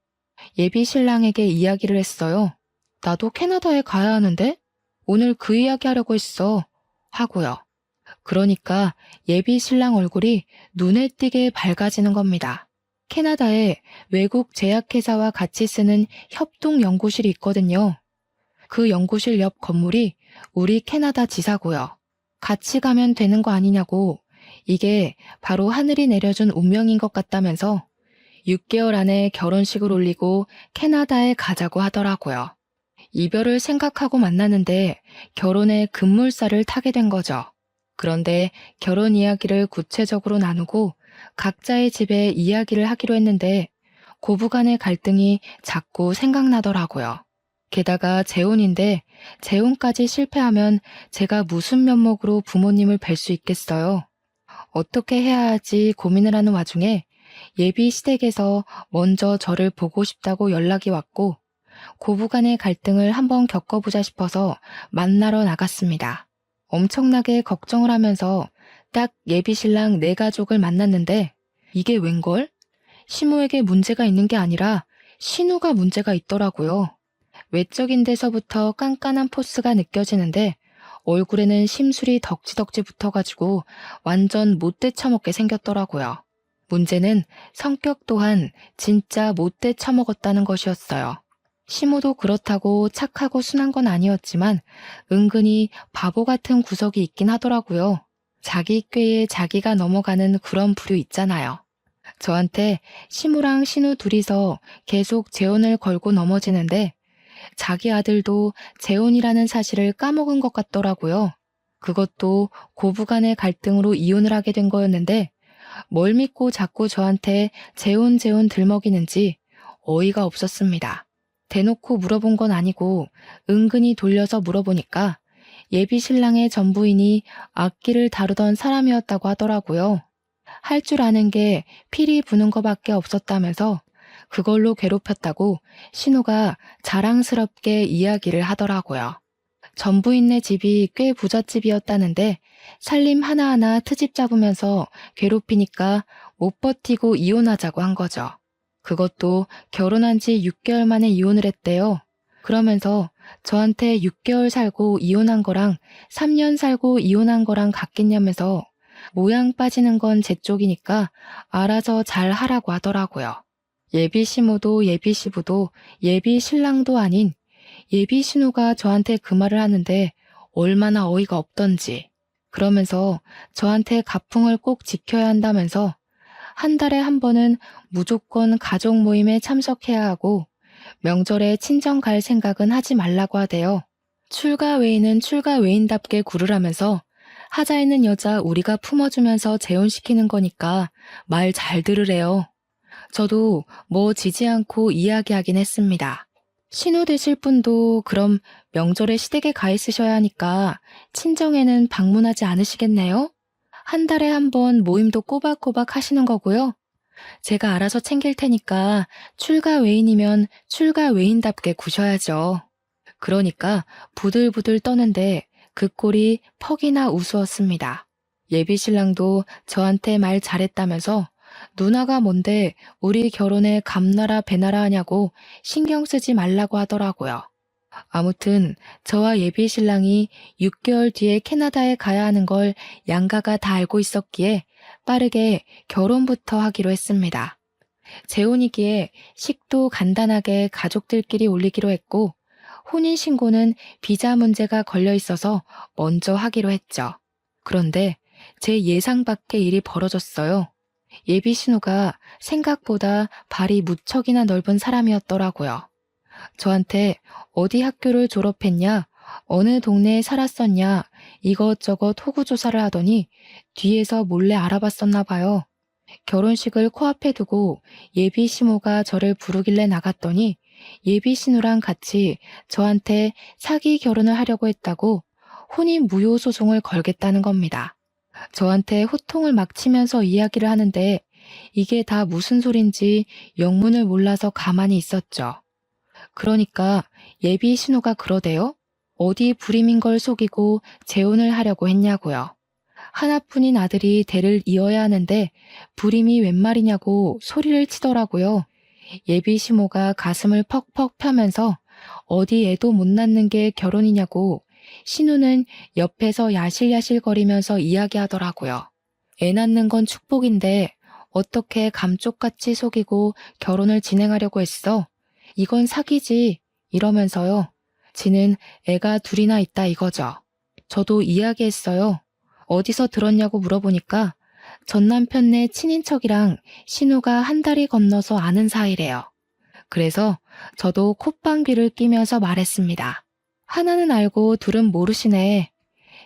예비 신랑에게 이야기를 했어요. 나도 캐나다에 가야 하는데? 오늘 그 이야기 하려고 했어. 하고요. 그러니까 예비 신랑 얼굴이 눈에 띄게 밝아지는 겁니다. 캐나다에 외국 제약회사와 같이 쓰는 협동 연구실이 있거든요. 그 연구실 옆 건물이 우리 캐나다 지사고요. 같이 가면 되는 거 아니냐고, 이게 바로 하늘이 내려준 운명인 것 같다면서 6개월 안에 결혼식을 올리고 캐나다에 가자고 하더라고요. 이별을 생각하고 만나는데 결혼의 급물살을 타게 된 거죠. 그런데 결혼 이야기를 구체적으로 나누고 각자의 집에 이야기를 하기로 했는데 고부간의 갈등이 자꾸 생각나더라고요. 게다가 재혼인데 재혼까지 실패하면 제가 무슨 면목으로 부모님을 뵐 수 있겠어요? 어떻게 해야 할지 고민을 하는 와중에 예비 시댁에서 먼저 저를 보고 싶다고 연락이 왔고 고부간의 갈등을 한번 겪어보자 싶어서 만나러 나갔습니다. 엄청나게 걱정을 하면서 딱 예비 신랑 네 가족을 만났는데 이게 웬걸? 시모에게 문제가 있는 게 아니라 신우가 문제가 있더라고요. 외적인 데서부터 깐깐한 포스가 느껴지는데 얼굴에는 심술이 덕지덕지 붙어가지고 완전 못돼 처먹게 생겼더라고요. 문제는 성격 또한 진짜 못돼 처먹었다는 것이었어요. 시모도 그렇다고 착하고 순한 건 아니었지만 은근히 바보 같은 구석이 있긴 하더라고요. 자기 꾀에 자기가 넘어가는 그런 부류 있잖아요. 저한테 시모랑 신우 둘이서 계속 재혼을 걸고 넘어지는데 자기 아들도 재혼이라는 사실을 까먹은 것 같더라고요. 그것도 고부간의 갈등으로 이혼을 하게 된 거였는데 뭘 믿고 자꾸 저한테 재혼 들먹이는지 어이가 없었습니다. 대놓고 물어본 건 아니고 은근히 돌려서 물어보니까 예비 신랑의 전부인이 악기를 다루던 사람이었다고 하더라고요. 할 줄 아는 게 피리 부는 거밖에 없었다면서 그걸로 괴롭혔다고 신우가 자랑스럽게 이야기를 하더라고요. 전부인네 집이 꽤 부잣집이었다는데 살림 하나하나 트집 잡으면서 괴롭히니까 못 버티고 이혼하자고 한 거죠. 그것도 결혼한 지 6개월 만에 이혼을 했대요. 그러면서 저한테 6개월 살고 이혼한 거랑 3년 살고 이혼한 거랑 같겠냐면서 모양 빠지는 건 제 쪽이니까 알아서 잘 하라고 하더라고요. 예비 시모도 예비 시부도 예비 신랑도 아닌 예비 신우가 저한테 그 말을 하는데 얼마나 어이가 없던지. 그러면서 저한테 가풍을 꼭 지켜야 한다면서 한 달에 한 번은 무조건 가족 모임에 참석해야 하고 명절에 친정 갈 생각은 하지 말라고 하대요. 출가 외인은 출가 외인답게 굴으라면서 하자 있는 여자 우리가 품어주면서 재혼시키는 거니까 말 잘 들으래요. 저도 뭐 지지 않고 이야기하긴 했습니다. 신우 되실 분도 그럼 명절에 시댁에 가 있으셔야 하니까 친정에는 방문하지 않으시겠네요? 한 달에 한 번 모임도 꼬박꼬박 하시는 거고요. 제가 알아서 챙길 테니까 출가 외인이면 출가 외인답게 구셔야죠. 그러니까 부들부들 떠는데 그 꼴이 퍽이나 우스웠습니다. 예비 신랑도 저한테 말 잘했다면서 누나가 뭔데 우리 결혼에 감나라 배나라 하냐고 신경 쓰지 말라고 하더라고요. 아무튼 저와 예비 신랑이 6개월 뒤에 캐나다에 가야 하는 걸 양가가 다 알고 있었기에 빠르게 결혼부터 하기로 했습니다. 재혼이기에 식도 간단하게 가족들끼리 올리기로 했고 혼인신고는 비자 문제가 걸려 있어서 먼저 하기로 했죠. 그런데 제 예상 밖의 일이 벌어졌어요. 예비 신우가 생각보다 발이 무척이나 넓은 사람이었더라고요. 저한테 어디 학교를 졸업했냐, 어느 동네에 살았었냐 이것저것 호구조사를 하더니 뒤에서 몰래 알아봤었나 봐요. 결혼식을 코앞에 두고 예비 시모가 저를 부르길래 나갔더니 예비 신우랑 같이 저한테 사기 결혼을 하려고 했다고 혼인 무효 소송을 걸겠다는 겁니다. 저한테 호통을 막 치면서 이야기를 하는데 이게 다 무슨 소린지 영문을 몰라서 가만히 있었죠. 그러니까 예비 신우가 그러대요? 어디 불임인 걸 속이고 재혼을 하려고 했냐고요. 하나뿐인 아들이 대를 이어야 하는데 불임이 웬 말이냐고 소리를 치더라고요. 예비 시모가 가슴을 퍽퍽 펴면서 어디 애도 못 낳는 게 결혼이냐고 신우는 옆에서 야실야실거리면서 이야기하더라고요. 애 낳는 건 축복인데 어떻게 감쪽같이 속이고 결혼을 진행하려고 했어? 이건 사기지 이러면서요. 지는 애가 둘이나 있다 이거죠. 저도 이야기했어요. 어디서 들었냐고 물어보니까 전 남편네 친인척이랑 신우가 한 달이 건너서 아는 사이래요. 그래서 저도 콧방귀를 뀌면서 말했습니다. 하나는 알고 둘은 모르시네.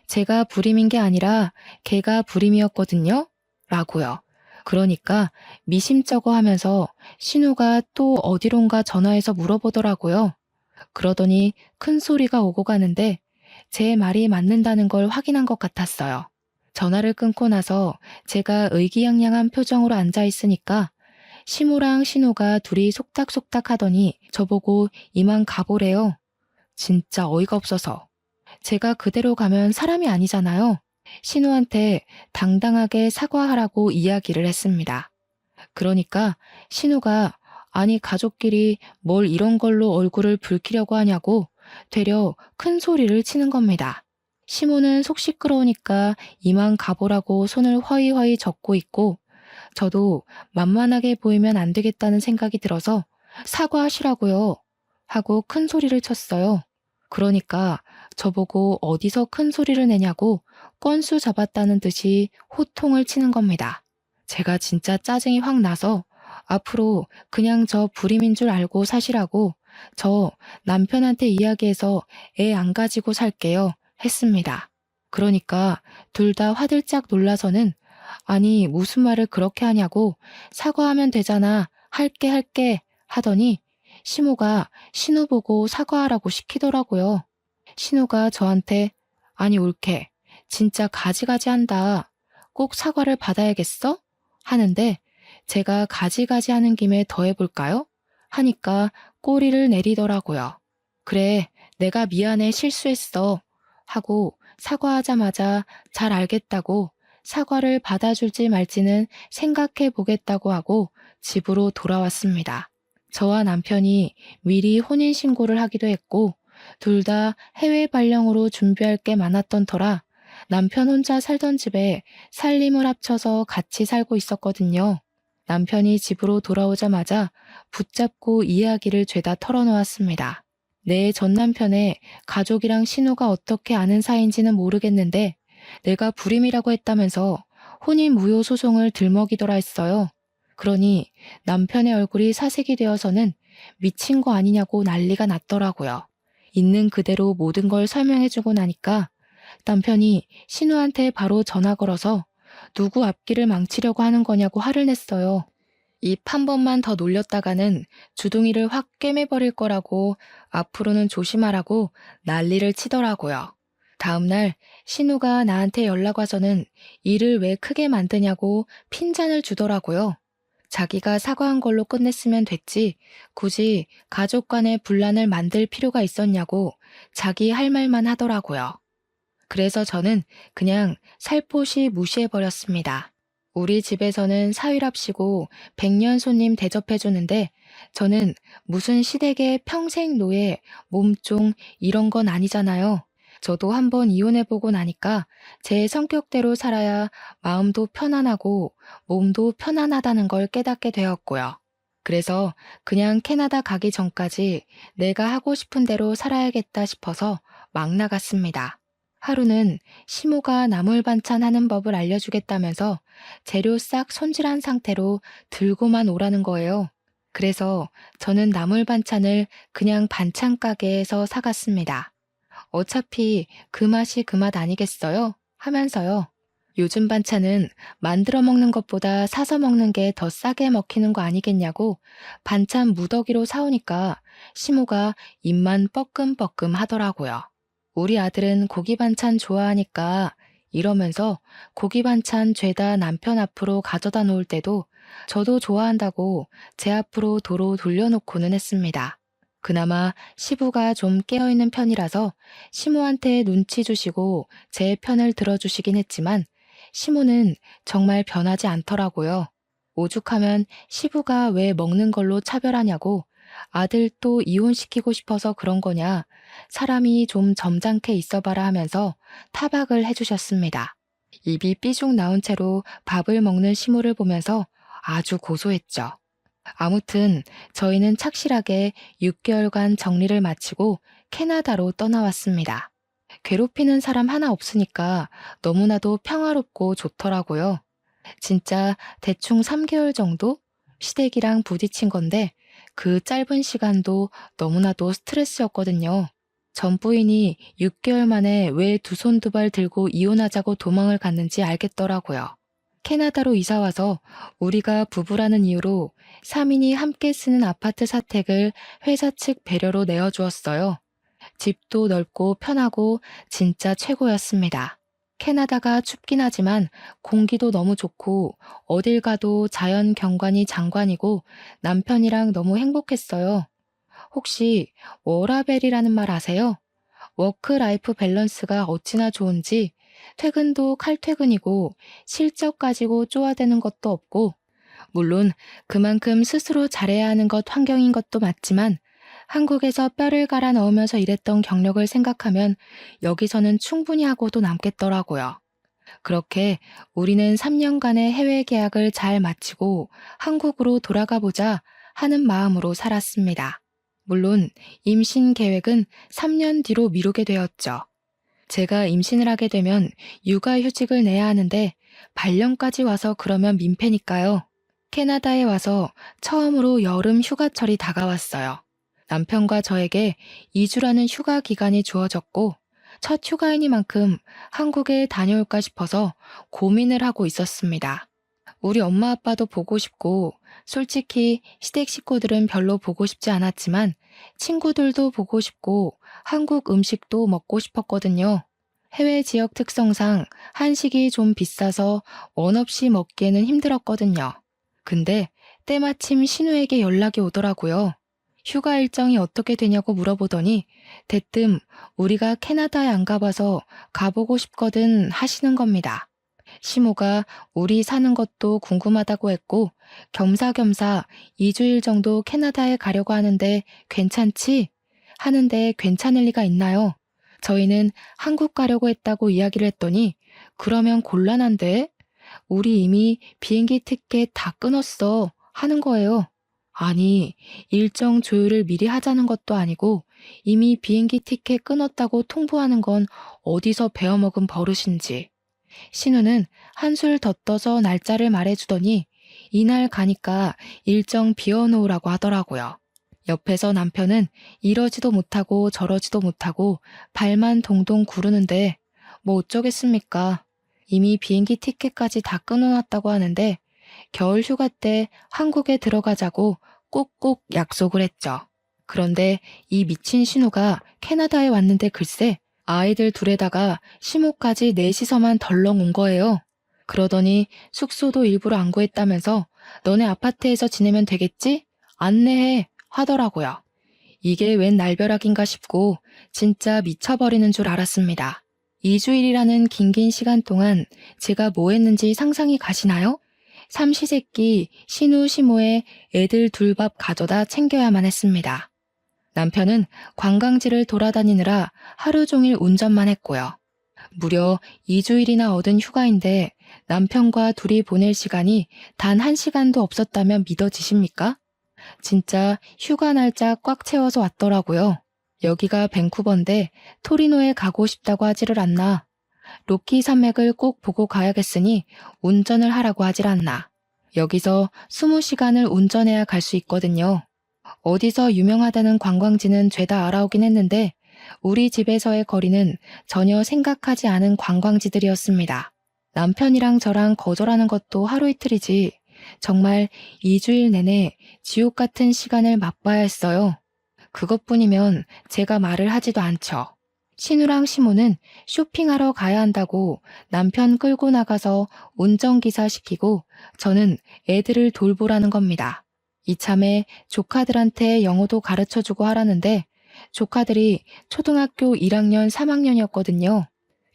제가 불임인 게 아니라 걔가 불임이었거든요. 라고요. 그러니까 미심쩍어 하면서 신우가 또 어디론가 전화해서 물어보더라고요. 그러더니 큰 소리가 오고 가는데 제 말이 맞는다는 걸 확인한 것 같았어요. 전화를 끊고 나서 제가 의기양양한 표정으로 앉아 있으니까 시모랑 신우가 둘이 속닥속닥 하더니 저보고 이만 가보래요. 진짜 어이가 없어서. 제가 그대로 가면 사람이 아니잖아요. 신우한테 당당하게 사과하라고 이야기를 했습니다. 그러니까 신우가 아니 가족끼리 뭘 이런 걸로 얼굴을 붉히려고 하냐고 되려 큰 소리를 치는 겁니다. 시모는 속 시끄러우니까 이만 가보라고 손을 허이허이 젓고 있고 저도 만만하게 보이면 안 되겠다는 생각이 들어서 사과하시라고요 하고 큰 소리를 쳤어요. 그러니까 저보고 어디서 큰 소리를 내냐고 건수 잡았다는 듯이 호통을 치는 겁니다. 제가 진짜 짜증이 확 나서 앞으로 그냥 저 불임인 줄 알고 사시라고 저 남편한테 이야기해서 애 안 가지고 살게요 했습니다. 그러니까 둘 다 화들짝 놀라서는 아니 무슨 말을 그렇게 하냐고 사과하면 되잖아 할게 하더니 시모가 신우 보고 사과하라고 시키더라고요. 신우가 저한테 아니 올케 진짜 가지가지 한다. 꼭 사과를 받아야겠어? 하는데 제가 가지가지 하는 김에 더 해볼까요? 하니까 꼬리를 내리더라고요. 그래 내가 미안해 실수했어 하고 사과하자마자 잘 알겠다고 사과를 받아줄지 말지는 생각해 보겠다고 하고 집으로 돌아왔습니다. 저와 남편이 미리 혼인신고를 하기도 했고 둘 다 해외 발령으로 준비할 게 많았던 터라 남편 혼자 살던 집에 살림을 합쳐서 같이 살고 있었거든요. 남편이 집으로 돌아오자마자 붙잡고 이야기를 죄다 털어놓았습니다. 내 전 남편의 가족이랑 신우가 어떻게 아는 사이인지는 모르겠는데 내가 불임이라고 했다면서 혼인 무효 소송을 들먹이더라 했어요. 그러니 남편의 얼굴이 사색이 되어서는 미친 거 아니냐고 난리가 났더라고요. 있는 그대로 모든 걸 설명해주고 나니까 남편이 신우한테 바로 전화 걸어서 누구 앞길을 망치려고 하는 거냐고 화를 냈어요. 입 한 번만 더 놀렸다가는 주둥이를 확 꿰매버릴 거라고 앞으로는 조심하라고 난리를 치더라고요. 다음날 신우가 나한테 연락 와서는 일을 왜 크게 만드냐고 핀잔을 주더라고요. 자기가 사과한 걸로 끝냈으면 됐지 굳이 가족 간의 분란을 만들 필요가 있었냐고 자기 할 말만 하더라고요. 그래서 저는 그냥 살포시 무시해버렸습니다. 우리 집에서는 사위랍시고 100년 손님 대접해주는데 저는 무슨 시댁의 평생 노예, 몸종 이런 건 아니잖아요. 저도 한번 이혼해보고 나니까 제 성격대로 살아야 마음도 편안하고 몸도 편안하다는 걸 깨닫게 되었고요. 그래서 그냥 캐나다 가기 전까지 내가 하고 싶은 대로 살아야겠다 싶어서 막 나갔습니다. 하루는 시모가 나물 반찬 하는 법을 알려주겠다면서 재료 싹 손질한 상태로 들고만 오라는 거예요. 그래서 저는 나물 반찬을 그냥 반찬 가게에서 사갔습니다. 어차피 그 맛이 그 맛 아니겠어요? 하면서요. 요즘 반찬은 만들어 먹는 것보다 사서 먹는 게 더 싸게 먹히는 거 아니겠냐고 반찬 무더기로 사오니까 시모가 입만 뻐끔뻐끔 하더라고요. 우리 아들은 고기 반찬 좋아하니까 이러면서 고기 반찬 죄다 남편 앞으로 가져다 놓을 때도 저도 좋아한다고 제 앞으로 도로 돌려놓고는 했습니다. 그나마 시부가 좀 깨어있는 편이라서 시모한테 눈치 주시고 제 편을 들어주시긴 했지만 시모는 정말 변하지 않더라고요. 오죽하면 시부가 왜 먹는 걸로 차별하냐고 아들 또 이혼시키고 싶어서 그런 거냐, 사람이 좀 점잖게 있어봐라 하면서 타박을 해주셨습니다. 입이 삐죽 나온 채로 밥을 먹는 시모를 보면서 아주 고소했죠. 아무튼 저희는 착실하게 6개월간 정리를 마치고 캐나다로 떠나왔습니다. 괴롭히는 사람 하나 없으니까 너무나도 평화롭고 좋더라고요. 진짜 대충 3개월 정도 시댁이랑 부딪힌 건데 그 짧은 시간도 너무나도 스트레스였거든요. 전 부인이 6개월 만에 왜 두 손 두 발 들고 이혼하자고 도망을 갔는지 알겠더라고요. 캐나다로 이사와서 우리가 부부라는 이유로 3인이 함께 쓰는 아파트 사택을 회사 측 배려로 내어주었어요. 집도 넓고 편하고 진짜 최고였습니다. 캐나다가 춥긴 하지만 공기도 너무 좋고 어딜 가도 자연 경관이 장관이고 남편이랑 너무 행복했어요. 혹시 워라벨이라는 말 아세요? 워크라이프 밸런스가 어찌나 좋은지 퇴근도 칼퇴근이고 실적 가지고 쪼아대는 것도 없고, 물론 그만큼 스스로 잘해야 하는 것 환경인 것도 맞지만 한국에서 뼈를 갈아 넣으면서 일했던 경력을 생각하면 여기서는 충분히 하고도 남겠더라고요. 그렇게 우리는 3년간의 해외 계약을 잘 마치고 한국으로 돌아가 보자 하는 마음으로 살았습니다. 물론 임신 계획은 3년 뒤로 미루게 되었죠. 제가 임신을 하게 되면 육아휴직을 내야 하는데 발령까지 와서 그러면 민폐니까요. 캐나다에 와서 처음으로 여름 휴가철이 다가왔어요. 남편과 저에게 2주라는 휴가 기간이 주어졌고 첫 휴가이니만큼 한국에 다녀올까 싶어서 고민을 하고 있었습니다. 우리 엄마 아빠도 보고 싶고 솔직히 시댁 식구들은 별로 보고 싶지 않았지만 친구들도 보고 싶고 한국 음식도 먹고 싶었거든요. 해외 지역 특성상 한식이 좀 비싸서 원 없이 먹기에는 힘들었거든요. 근데 때마침 신우에게 연락이 오더라고요. 휴가 일정이 어떻게 되냐고 물어보더니 대뜸 우리가 캐나다에 안 가봐서 가보고 싶거든 하시는 겁니다. 시모가 우리 사는 것도 궁금하다고 했고 겸사겸사 2주일 정도 캐나다에 가려고 하는데 괜찮지? 하는데 괜찮을 리가 있나요? 저희는 한국 가려고 했다고 이야기를 했더니 그러면 곤란한데? 우리 이미 비행기 티켓 다 끊었어 하는 거예요. 아니, 일정 조율을 미리 하자는 것도 아니고 이미 비행기 티켓 끊었다고 통보하는 건 어디서 배워먹은 버릇인지. 신우는 한술 더 떠서 날짜를 말해주더니 이날 가니까 일정 비워놓으라고 하더라고요. 옆에서 남편은 이러지도 못하고 저러지도 못하고 발만 동동 구르는데 뭐 어쩌겠습니까? 이미 비행기 티켓까지 다 끊어놨다고 하는데 겨울 휴가 때 한국에 들어가자고 꼭꼭 약속을 했죠. 그런데 이 미친 신우가 캐나다에 왔는데 글쎄 아이들 둘에다가 시모까지 넷이서만 덜렁 온 거예요. 그러더니 숙소도 일부러 안 구했다면서 너네 아파트에서 지내면 되겠지? 안내해 하더라고요. 이게 웬 날벼락인가 싶고 진짜 미쳐버리는 줄 알았습니다. 2주일이라는 긴긴 시간 동안 제가 뭐 했는지 상상이 가시나요? 삼시세끼 신우 시모의 애들 둘 밥 가져다 챙겨야만 했습니다. 남편은 관광지를 돌아다니느라 하루 종일 운전만 했고요. 무려 2주일이나 얻은 휴가인데 남편과 둘이 보낼 시간이 단 1시간도 없었다면 믿어지십니까? 진짜 휴가 날짜 꽉 채워서 왔더라고요. 여기가 밴쿠버인데 토리노에 가고 싶다고 하지를 않나. 로키 산맥을 꼭 보고 가야겠으니 운전을 하라고 하질 않나. 여기서 20시간을 운전해야 갈 수 있거든요. 어디서 유명하다는 관광지는 죄다 알아오긴 했는데 우리 집에서의 거리는 전혀 생각하지 않은 관광지들이었습니다. 남편이랑 저랑 거절하는 것도 하루 이틀이지 정말 2주일 내내 지옥 같은 시간을 맛봐야 했어요. 그것뿐이면 제가 말을 하지도 않죠. 신우랑 시모는 쇼핑하러 가야 한다고 남편 끌고 나가서 운전기사 시키고 저는 애들을 돌보라는 겁니다. 이참에 조카들한테 영어도 가르쳐주고 하라는데 조카들이 초등학교 1학년, 3학년이었거든요.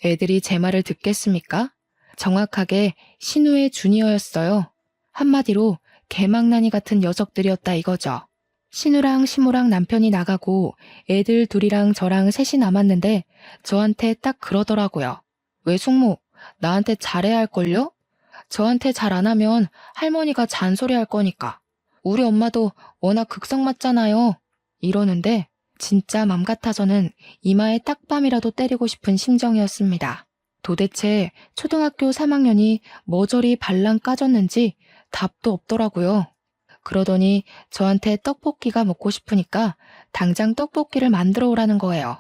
애들이 제 말을 듣겠습니까? 정확하게 신우의 주니어였어요. 한마디로 개망나니 같은 녀석들이었다 이거죠. 신우랑 시모랑 남편이 나가고 애들 둘이랑 저랑 셋이 남았는데 저한테 딱 그러더라고요. 왜 숙모, 나한테 잘해야 할걸요? 저한테 잘 안 하면 할머니가 잔소리할 거니까. 우리 엄마도 워낙 극성 맞잖아요. 이러는데 진짜 맘 같아서는 이마에 딱밤이라도 때리고 싶은 심정이었습니다. 도대체 초등학교 3학년이 뭐 저리 발랑 까졌는지 답도 없더라고요. 그러더니 저한테 떡볶이가 먹고 싶으니까 당장 떡볶이를 만들어 오라는 거예요.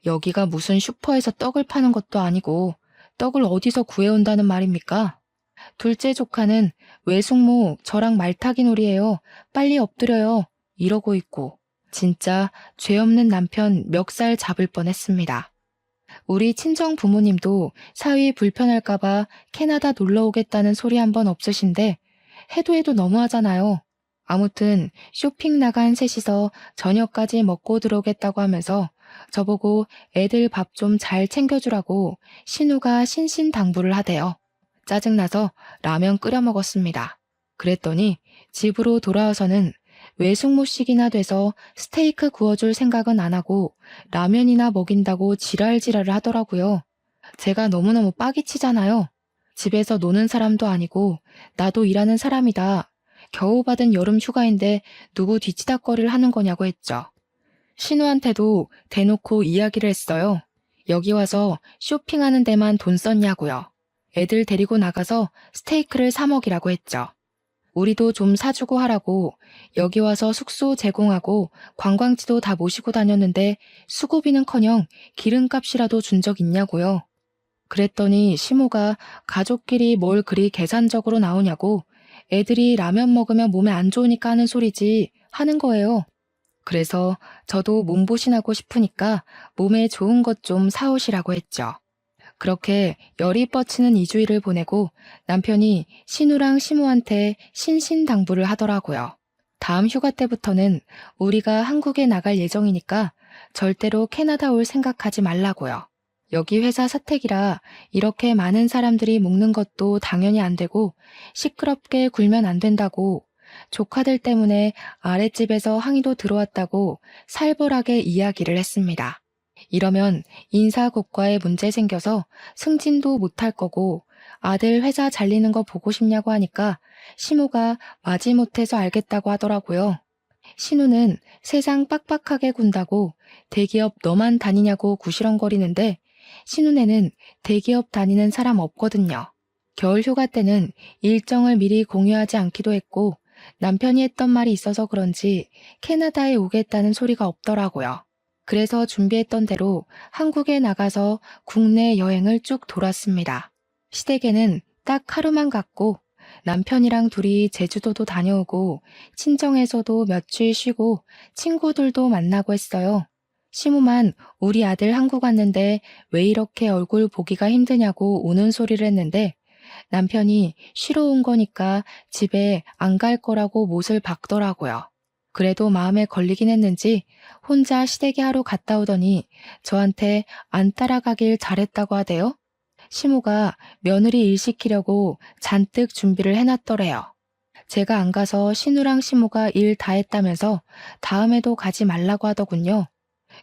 여기가 무슨 슈퍼에서 떡을 파는 것도 아니고 떡을 어디서 구해온다는 말입니까? 둘째 조카는 외숙모 저랑 말타기 놀이에요. 빨리 엎드려요. 이러고 있고 진짜 죄 없는 남편 멱살 잡을 뻔했습니다. 우리 친정 부모님도 사위 불편할까봐 캐나다 놀러 오겠다는 소리 한 번 없으신데 해도 해도 너무하잖아요. 아무튼 쇼핑 나간 셋이서 저녁까지 먹고 들어오겠다고 하면서 저보고 애들 밥 좀 잘 챙겨주라고 신우가 신신당부를 하대요. 짜증나서 라면 끓여 먹었습니다. 그랬더니 집으로 돌아와서는 외숙모식이나 돼서 스테이크 구워줄 생각은 안 하고 라면이나 먹인다고 지랄지랄을 하더라고요. 제가 너무너무 빡이 치잖아요. 집에서 노는 사람도 아니고 나도 일하는 사람이다. 겨우 받은 여름 휴가인데 누구 뒤치다꺼리를 하는 거냐고 했죠. 신우한테도 대놓고 이야기를 했어요. 여기 와서 쇼핑하는 데만 돈 썼냐고요. 애들 데리고 나가서 스테이크를 사 먹이라고 했죠. 우리도 좀 사주고 하라고 여기 와서 숙소 제공하고 관광지도 다 모시고 다녔는데 수고비는커녕 기름값이라도 준 적 있냐고요. 그랬더니 시모가 가족끼리 뭘 그리 계산적으로 나오냐고 애들이 라면 먹으면 몸에 안 좋으니까 하는 소리지 하는 거예요. 그래서 저도 몸보신하고 싶으니까 몸에 좋은 것 좀 사오시라고 했죠. 그렇게 열이 뻗치는 2주일을 보내고 남편이 신우랑 시모한테 신신당부를 하더라고요. 다음 휴가 때부터는 우리가 한국에 나갈 예정이니까 절대로 캐나다 올 생각하지 말라고요. 여기 회사 사택이라 이렇게 많은 사람들이 먹는 것도 당연히 안 되고 시끄럽게 굴면 안 된다고 조카들 때문에 아랫집에서 항의도 들어왔다고 살벌하게 이야기를 했습니다. 이러면 인사고과에 문제 생겨서 승진도 못할 거고 아들 회사 잘리는 거 보고 싶냐고 하니까 시모가 마지못해서 알겠다고 하더라고요. 신우는 세상 빡빡하게 군다고 대기업 너만 다니냐고 구시렁거리는데 신우네는 대기업 다니는 사람 없거든요. 겨울 휴가 때는 일정을 미리 공유하지 않기도 했고 남편이 했던 말이 있어서 그런지 캐나다에 오겠다는 소리가 없더라고요. 그래서 준비했던 대로 한국에 나가서 국내 여행을 쭉 돌았습니다. 시댁에는 딱 하루만 갔고 남편이랑 둘이 제주도도 다녀오고 친정에서도 며칠 쉬고 친구들도 만나고 했어요. 시모만 우리 아들 한국 왔는데 왜 이렇게 얼굴 보기가 힘드냐고 우는 소리를 했는데 남편이 쉬러 온 거니까 집에 안 갈 거라고 못을 박더라고요. 그래도 마음에 걸리긴 했는지 혼자 시댁에 하루 갔다 오더니 저한테 안 따라가길 잘했다고 하대요. 시모가 며느리 일 시키려고 잔뜩 준비를 해놨더래요. 제가 안 가서 신우랑 시모가 일 다 했다면서 다음에도 가지 말라고 하더군요.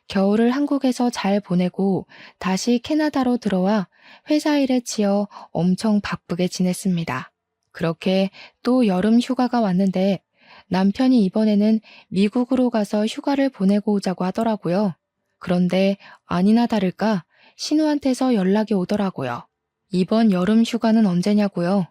겨울을 한국에서 잘 보내고 다시 캐나다로 들어와 회사 일에 치여 엄청 바쁘게 지냈습니다. 그렇게 또 여름 휴가가 왔는데 남편이 이번에는 미국으로 가서 휴가를 보내고 오자고 하더라고요. 그런데 아니나 다를까 신우한테서 연락이 오더라고요. 이번 여름 휴가는 언제냐고요.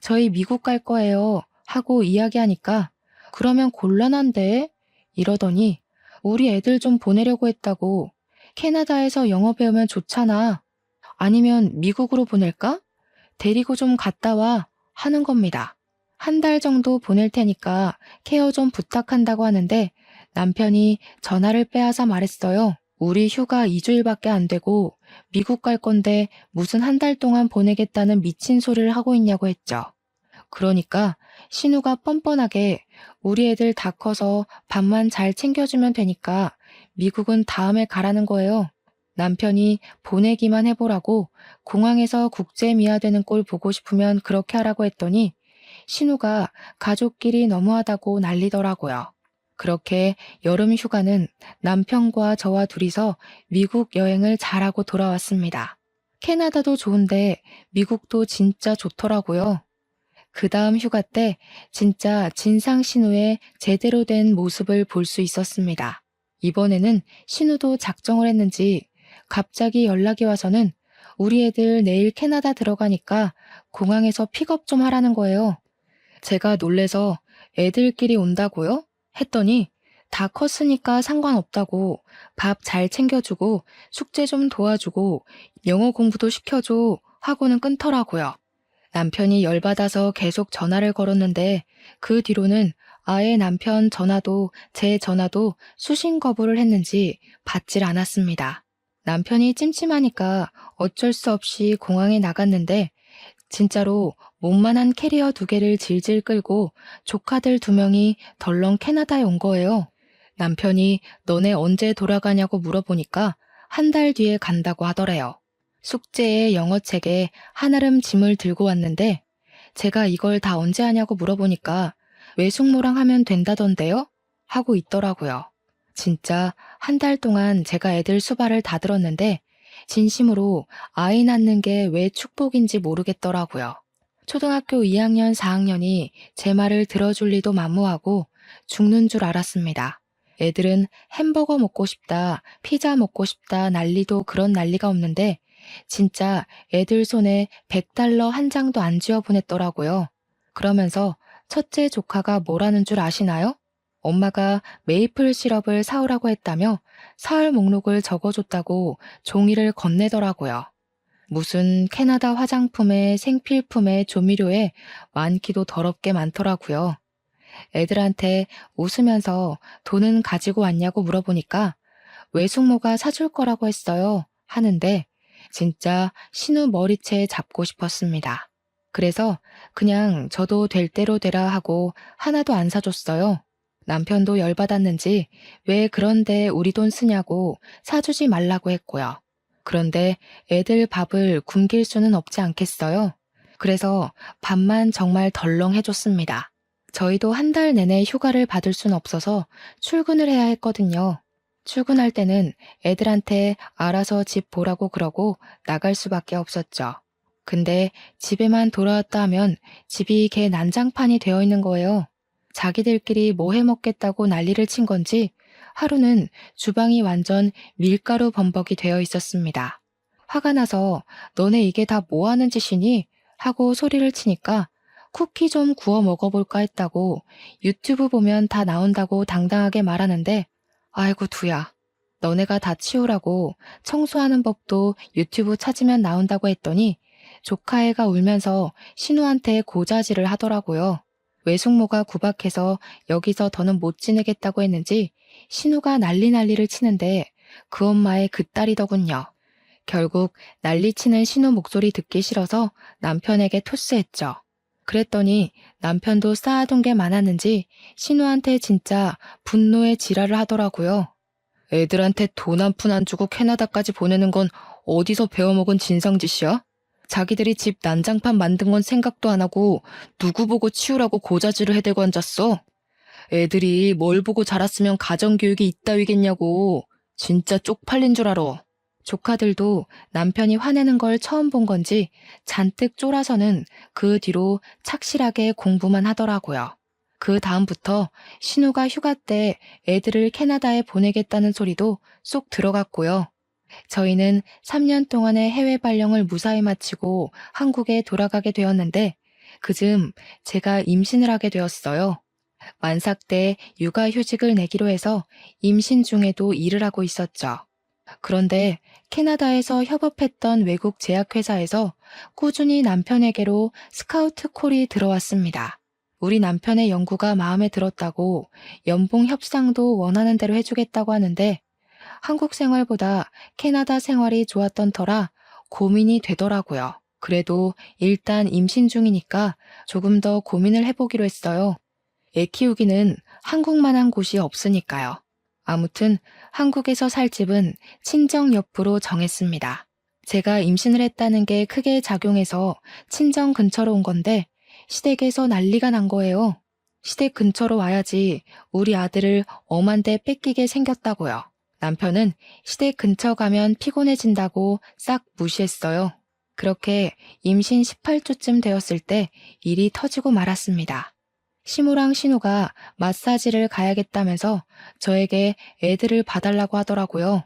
저희 미국 갈 거예요 하고 이야기하니까 그러면 곤란한데 이러더니 우리 애들 좀 보내려고 했다고 캐나다에서 영어 배우면 좋잖아. 아니면 미국으로 보낼까? 데리고 좀 갔다 와 하는 겁니다. 한 달 정도 보낼 테니까 케어 좀 부탁한다고 하는데 남편이 전화를 빼앗아 말했어요. 우리 휴가 2주일밖에 안 되고 미국 갈 건데 무슨 한 달 동안 보내겠다는 미친 소리를 하고 있냐고 했죠. 그러니까 신우가 뻔뻔하게 우리 애들 다 커서 밥만 잘 챙겨주면 되니까 미국은 다음에 가라는 거예요. 남편이 보내기만 해보라고 공항에서 국제 미아되는 꼴 보고 싶으면 그렇게 하라고 했더니 신우가 가족끼리 너무하다고 난리더라고요. 그렇게 여름 휴가는 남편과 저와 둘이서 미국 여행을 잘하고 돌아왔습니다. 캐나다도 좋은데 미국도 진짜 좋더라고요. 그 다음 휴가 때 진짜 진상 신우의 제대로 된 모습을 볼 수 있었습니다. 이번에는 신우도 작정을 했는지 갑자기 연락이 와서는 우리 애들 내일 캐나다 들어가니까 공항에서 픽업 좀 하라는 거예요. 제가 놀래서 애들끼리 온다고요? 했더니 다 컸으니까 상관없다고 밥 잘 챙겨주고 숙제 좀 도와주고 영어 공부도 시켜줘 하고는 끊더라고요. 남편이 열받아서 계속 전화를 걸었는데 그 뒤로는 아예 남편 전화도 제 전화도 수신 거부를 했는지 받질 않았습니다. 남편이 찜찜하니까 어쩔 수 없이 공항에 나갔는데 진짜로 몸만한 캐리어 2개를 질질 끌고 조카들 2명이 덜렁 캐나다에 온 거예요. 남편이 너네 언제 돌아가냐고 물어보니까 한 달 뒤에 간다고 하더래요. 숙제에 영어책에 한아름 짐을 들고 왔는데 제가 이걸 다 언제 하냐고 물어보니까 외숙모랑 하면 된다던데요? 하고 있더라고요. 진짜 한 달 동안 제가 애들 수발을 다 들었는데 진심으로 아이 낳는 게 왜 축복인지 모르겠더라고요. 초등학교 2학년, 4학년이 제 말을 들어줄 리도 만무하고 죽는 줄 알았습니다. 애들은 햄버거 먹고 싶다, 피자 먹고 싶다 난리도 그런 난리가 없는데 진짜 애들 손에 $100 한 장도 안 쥐어 보냈더라고요. 그러면서 첫째 조카가 뭐라는 줄 아시나요? 엄마가 메이플 시럽을 사오라고 했다며 사흘 목록을 적어줬다고 종이를 건네더라고요. 무슨 캐나다 화장품에 생필품에 조미료에 많기도 더럽게 많더라고요. 애들한테 웃으면서 돈은 가지고 왔냐고 물어보니까 외숙모가 사줄 거라고 했어요 하는데 진짜 신우 머리채 잡고 싶었습니다. 그래서 그냥 저도 될 대로 되라 하고 하나도 안 사줬어요. 남편도 열받았는지 왜 그런데 우리 돈 쓰냐고 사주지 말라고 했고요. 그런데 애들 밥을 굶길 수는 없지 않겠어요? 그래서 밥만 정말 덜렁 해줬습니다. 저희도 한 달 내내 휴가를 받을 순 없어서 출근을 해야 했거든요. 출근할 때는 애들한테 알아서 집 보라고 그러고 나갈 수밖에 없었죠. 근데 집에만 돌아왔다 하면 집이 개 난장판이 되어 있는 거예요. 자기들끼리 뭐 해먹겠다고 난리를 친 건지 하루는 주방이 완전 밀가루 범벅이 되어 있었습니다. 화가 나서 너네 이게 다 뭐 하는 짓이니? 하고 소리를 치니까 쿠키 좀 구워 먹어볼까 했다고 유튜브 보면 다 나온다고 당당하게 말하는데 아이고 두야. 너네가 다 치우라고 청소하는 법도 유튜브 찾으면 나온다고 했더니 조카애가 울면서 신우한테 고자질을 하더라고요. 외숙모가 구박해서 여기서 더는 못 지내겠다고 했는지 신우가 난리를 치는데 그 엄마의 그 딸이더군요. 결국 난리치는 신우 목소리 듣기 싫어서 남편에게 토스했죠. 그랬더니 남편도 쌓아둔 게 많았는지 신우한테 진짜 분노의 지랄을 하더라고요. 애들한테 돈 한 푼 안 주고 캐나다까지 보내는 건 어디서 배워먹은 진상짓이야? 자기들이 집 난장판 만든 건 생각도 안 하고 누구 보고 치우라고 고자질을 해대고 앉았어. 애들이 뭘 보고 자랐으면 가정교육이 이따위겠냐고. 진짜 쪽팔린 줄 알아. 조카들도 남편이 화내는 걸 처음 본 건지 잔뜩 쫄아서는 그 뒤로 착실하게 공부만 하더라고요. 그 다음부터 신우가 휴가 때 애들을 캐나다에 보내겠다는 소리도 쏙 들어갔고요. 저희는 3년 동안의 해외 발령을 무사히 마치고 한국에 돌아가게 되었는데 그즈음 제가 임신을 하게 되었어요. 만삭 때 육아휴직을 내기로 해서 임신 중에도 일을 하고 있었죠. 그런데 캐나다에서 협업했던 외국 제약회사에서 꾸준히 남편에게로 스카우트 콜이 들어왔습니다. 우리 남편의 연구가 마음에 들었다고 연봉 협상도 원하는 대로 해주겠다고 하는데 한국 생활보다 캐나다 생활이 좋았던 터라 고민이 되더라고요. 그래도 일단 임신 중이니까 조금 더 고민을 해보기로 했어요. 애 키우기는 한국만한 곳이 없으니까요. 아무튼 한국에서 살 집은 친정 옆으로 정했습니다. 제가 임신을 했다는 게 크게 작용해서 친정 근처로 온 건데 시댁에서 난리가 난 거예요. 시댁 근처로 와야지 우리 아들을 엄한데 뺏기게 생겼다고요. 남편은 시댁 근처 가면 피곤해진다고 싹 무시했어요. 그렇게 임신 18주쯤 되었을 때 일이 터지고 말았습니다. 시모랑 신우가 마사지를 가야겠다면서 저에게 애들을 봐달라고 하더라고요.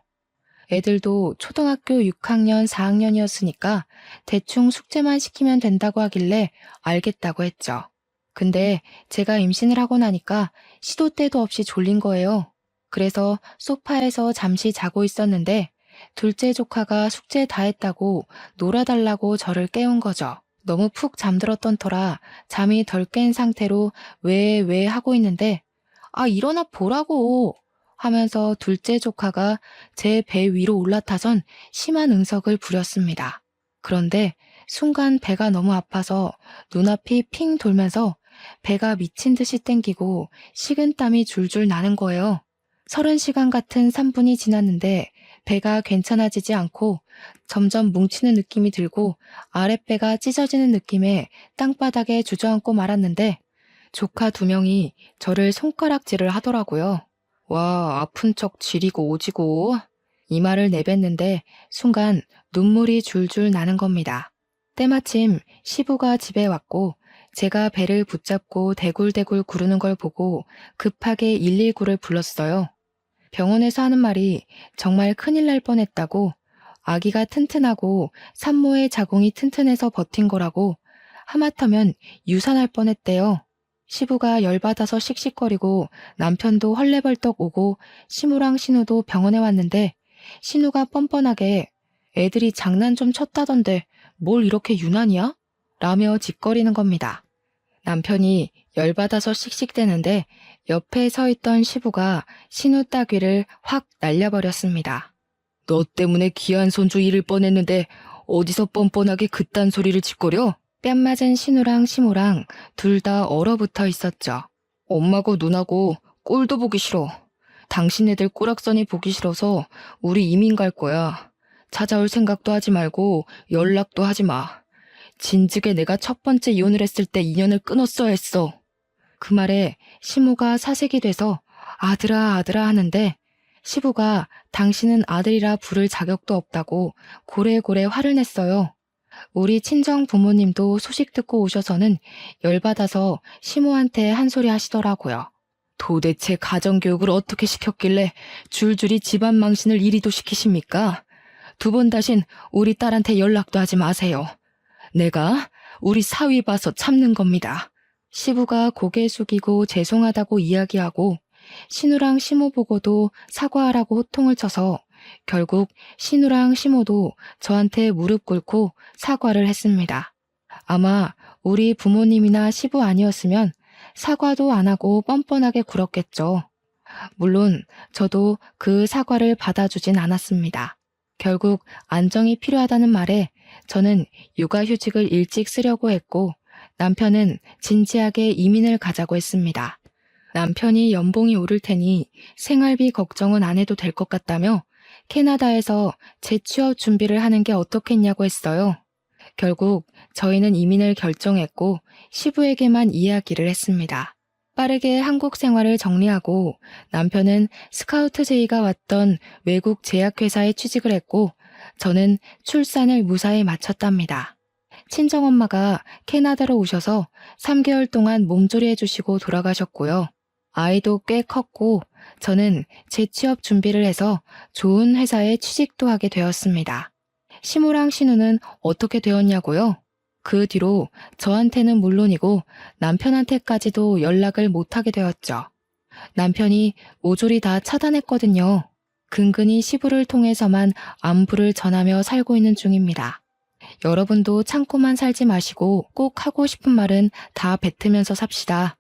애들도 초등학교 6학년, 4학년이었으니까 대충 숙제만 시키면 된다고 하길래 알겠다고 했죠. 근데 제가 임신을 하고 나니까 시도 때도 없이 졸린 거예요. 그래서 소파에서 잠시 자고 있었는데 둘째 조카가 숙제 다 했다고 놀아달라고 저를 깨운 거죠. 너무 푹 잠들었던 터라 잠이 덜 깬 상태로 왜 하고 있는데 일어나 보라고 하면서 둘째 조카가 제 배 위로 올라타선 심한 응석을 부렸습니다. 그런데 순간 배가 너무 아파서 눈앞이 핑 돌면서 배가 미친 듯이 땡기고 식은땀이 줄줄 나는 거예요. 30시간 같은 3분이 지났는데 배가 괜찮아지지 않고 점점 뭉치는 느낌이 들고 아랫배가 찢어지는 느낌에 땅바닥에 주저앉고 말았는데 조카 2명이 저를 손가락질을 하더라고요. 와, 아픈 척 지리고 오지고. 이 말을 내뱉는데 순간 눈물이 줄줄 나는 겁니다. 때마침 시부가 집에 왔고 제가 배를 붙잡고 대굴대굴 구르는 걸 보고 급하게 119를 불렀어요. 병원에서 하는 말이 정말 큰일 날 뻔했다고, 아기가 튼튼하고 산모의 자궁이 튼튼해서 버틴 거라고, 하마터면 유산할 뻔했대요. 시부가 열받아서 씩씩거리고 남편도 헐레벌떡 오고 시무랑 신우도 병원에 왔는데 신우가 뻔뻔하게 애들이 장난 좀 쳤다던데 뭘 이렇게 유난이야? 라며 짓거리는 겁니다. 남편이 열받아서 씩씩대는데 옆에 서 있던 시부가 신우 따귀를 확 날려버렸습니다. 너 때문에 귀한 손주 잃을 뻔했는데 어디서 뻔뻔하게 그딴 소리를 짓거려? 뺨 맞은 신우랑 시모랑 둘 다 얼어붙어 있었죠. 엄마고 누나고 꼴도 보기 싫어. 당신네들 꼬락서니 보기 싫어서 우리 이민 갈 거야. 찾아올 생각도 하지 말고 연락도 하지 마. 진즉에 내가 첫 번째 이혼을 했을 때 인연을 끊었어야 했어. 그 말에 시모가 사색이 돼서 아들아 아들아 하는데 시부가 당신은 아들이라 부를 자격도 없다고 고래고래 화를 냈어요. 우리 친정 부모님도 소식 듣고 오셔서는 열받아서 시모한테 한 소리 하시더라고요. 도대체 가정교육을 어떻게 시켰길래 줄줄이 집안 망신을 이리도 시키십니까? 2번 다신 우리 딸한테 연락도 하지 마세요. 내가 우리 사위 봐서 참는 겁니다. 시부가 고개 숙이고 죄송하다고 이야기하고 신우랑 시모 보고도 사과하라고 호통을 쳐서 결국 신우랑 시모도 저한테 무릎 꿇고 사과를 했습니다. 아마 우리 부모님이나 시부 아니었으면 사과도 안 하고 뻔뻔하게 굴었겠죠. 물론 저도 그 사과를 받아주진 않았습니다. 결국 안정이 필요하다는 말에 저는 육아휴직을 일찍 쓰려고 했고 남편은 진지하게 이민을 가자고 했습니다. 남편이 연봉이 오를 테니 생활비 걱정은 안 해도 될 것 같다며 캐나다에서 재취업 준비를 하는 게 어떻겠냐고 했어요. 결국 저희는 이민을 결정했고 시부에게만 이야기를 했습니다. 빠르게 한국 생활을 정리하고 남편은 스카우트 제의가 왔던 외국 제약회사에 취직을 했고 저는 출산을 무사히 마쳤답니다. 친정엄마가 캐나다로 오셔서 3개월 동안 몸조리 해주시고 돌아가셨고요. 아이도 꽤 컸고 저는 재취업 준비를 해서 좋은 회사에 취직도 하게 되었습니다. 시모랑 신우는 어떻게 되었냐고요? 그 뒤로 저한테는 물론이고 남편한테까지도 연락을 못하게 되었죠. 남편이 모조리 다 차단했거든요. 근근히 시부를 통해서만 안부를 전하며 살고 있는 중입니다. 여러분도 참고만 살지 마시고 꼭 하고 싶은 말은 다 뱉으면서 삽시다.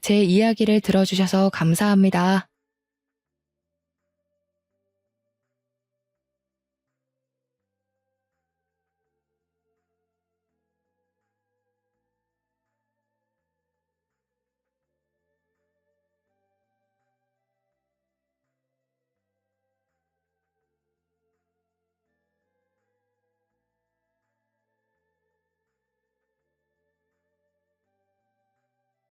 제 이야기를 들어주셔서 감사합니다.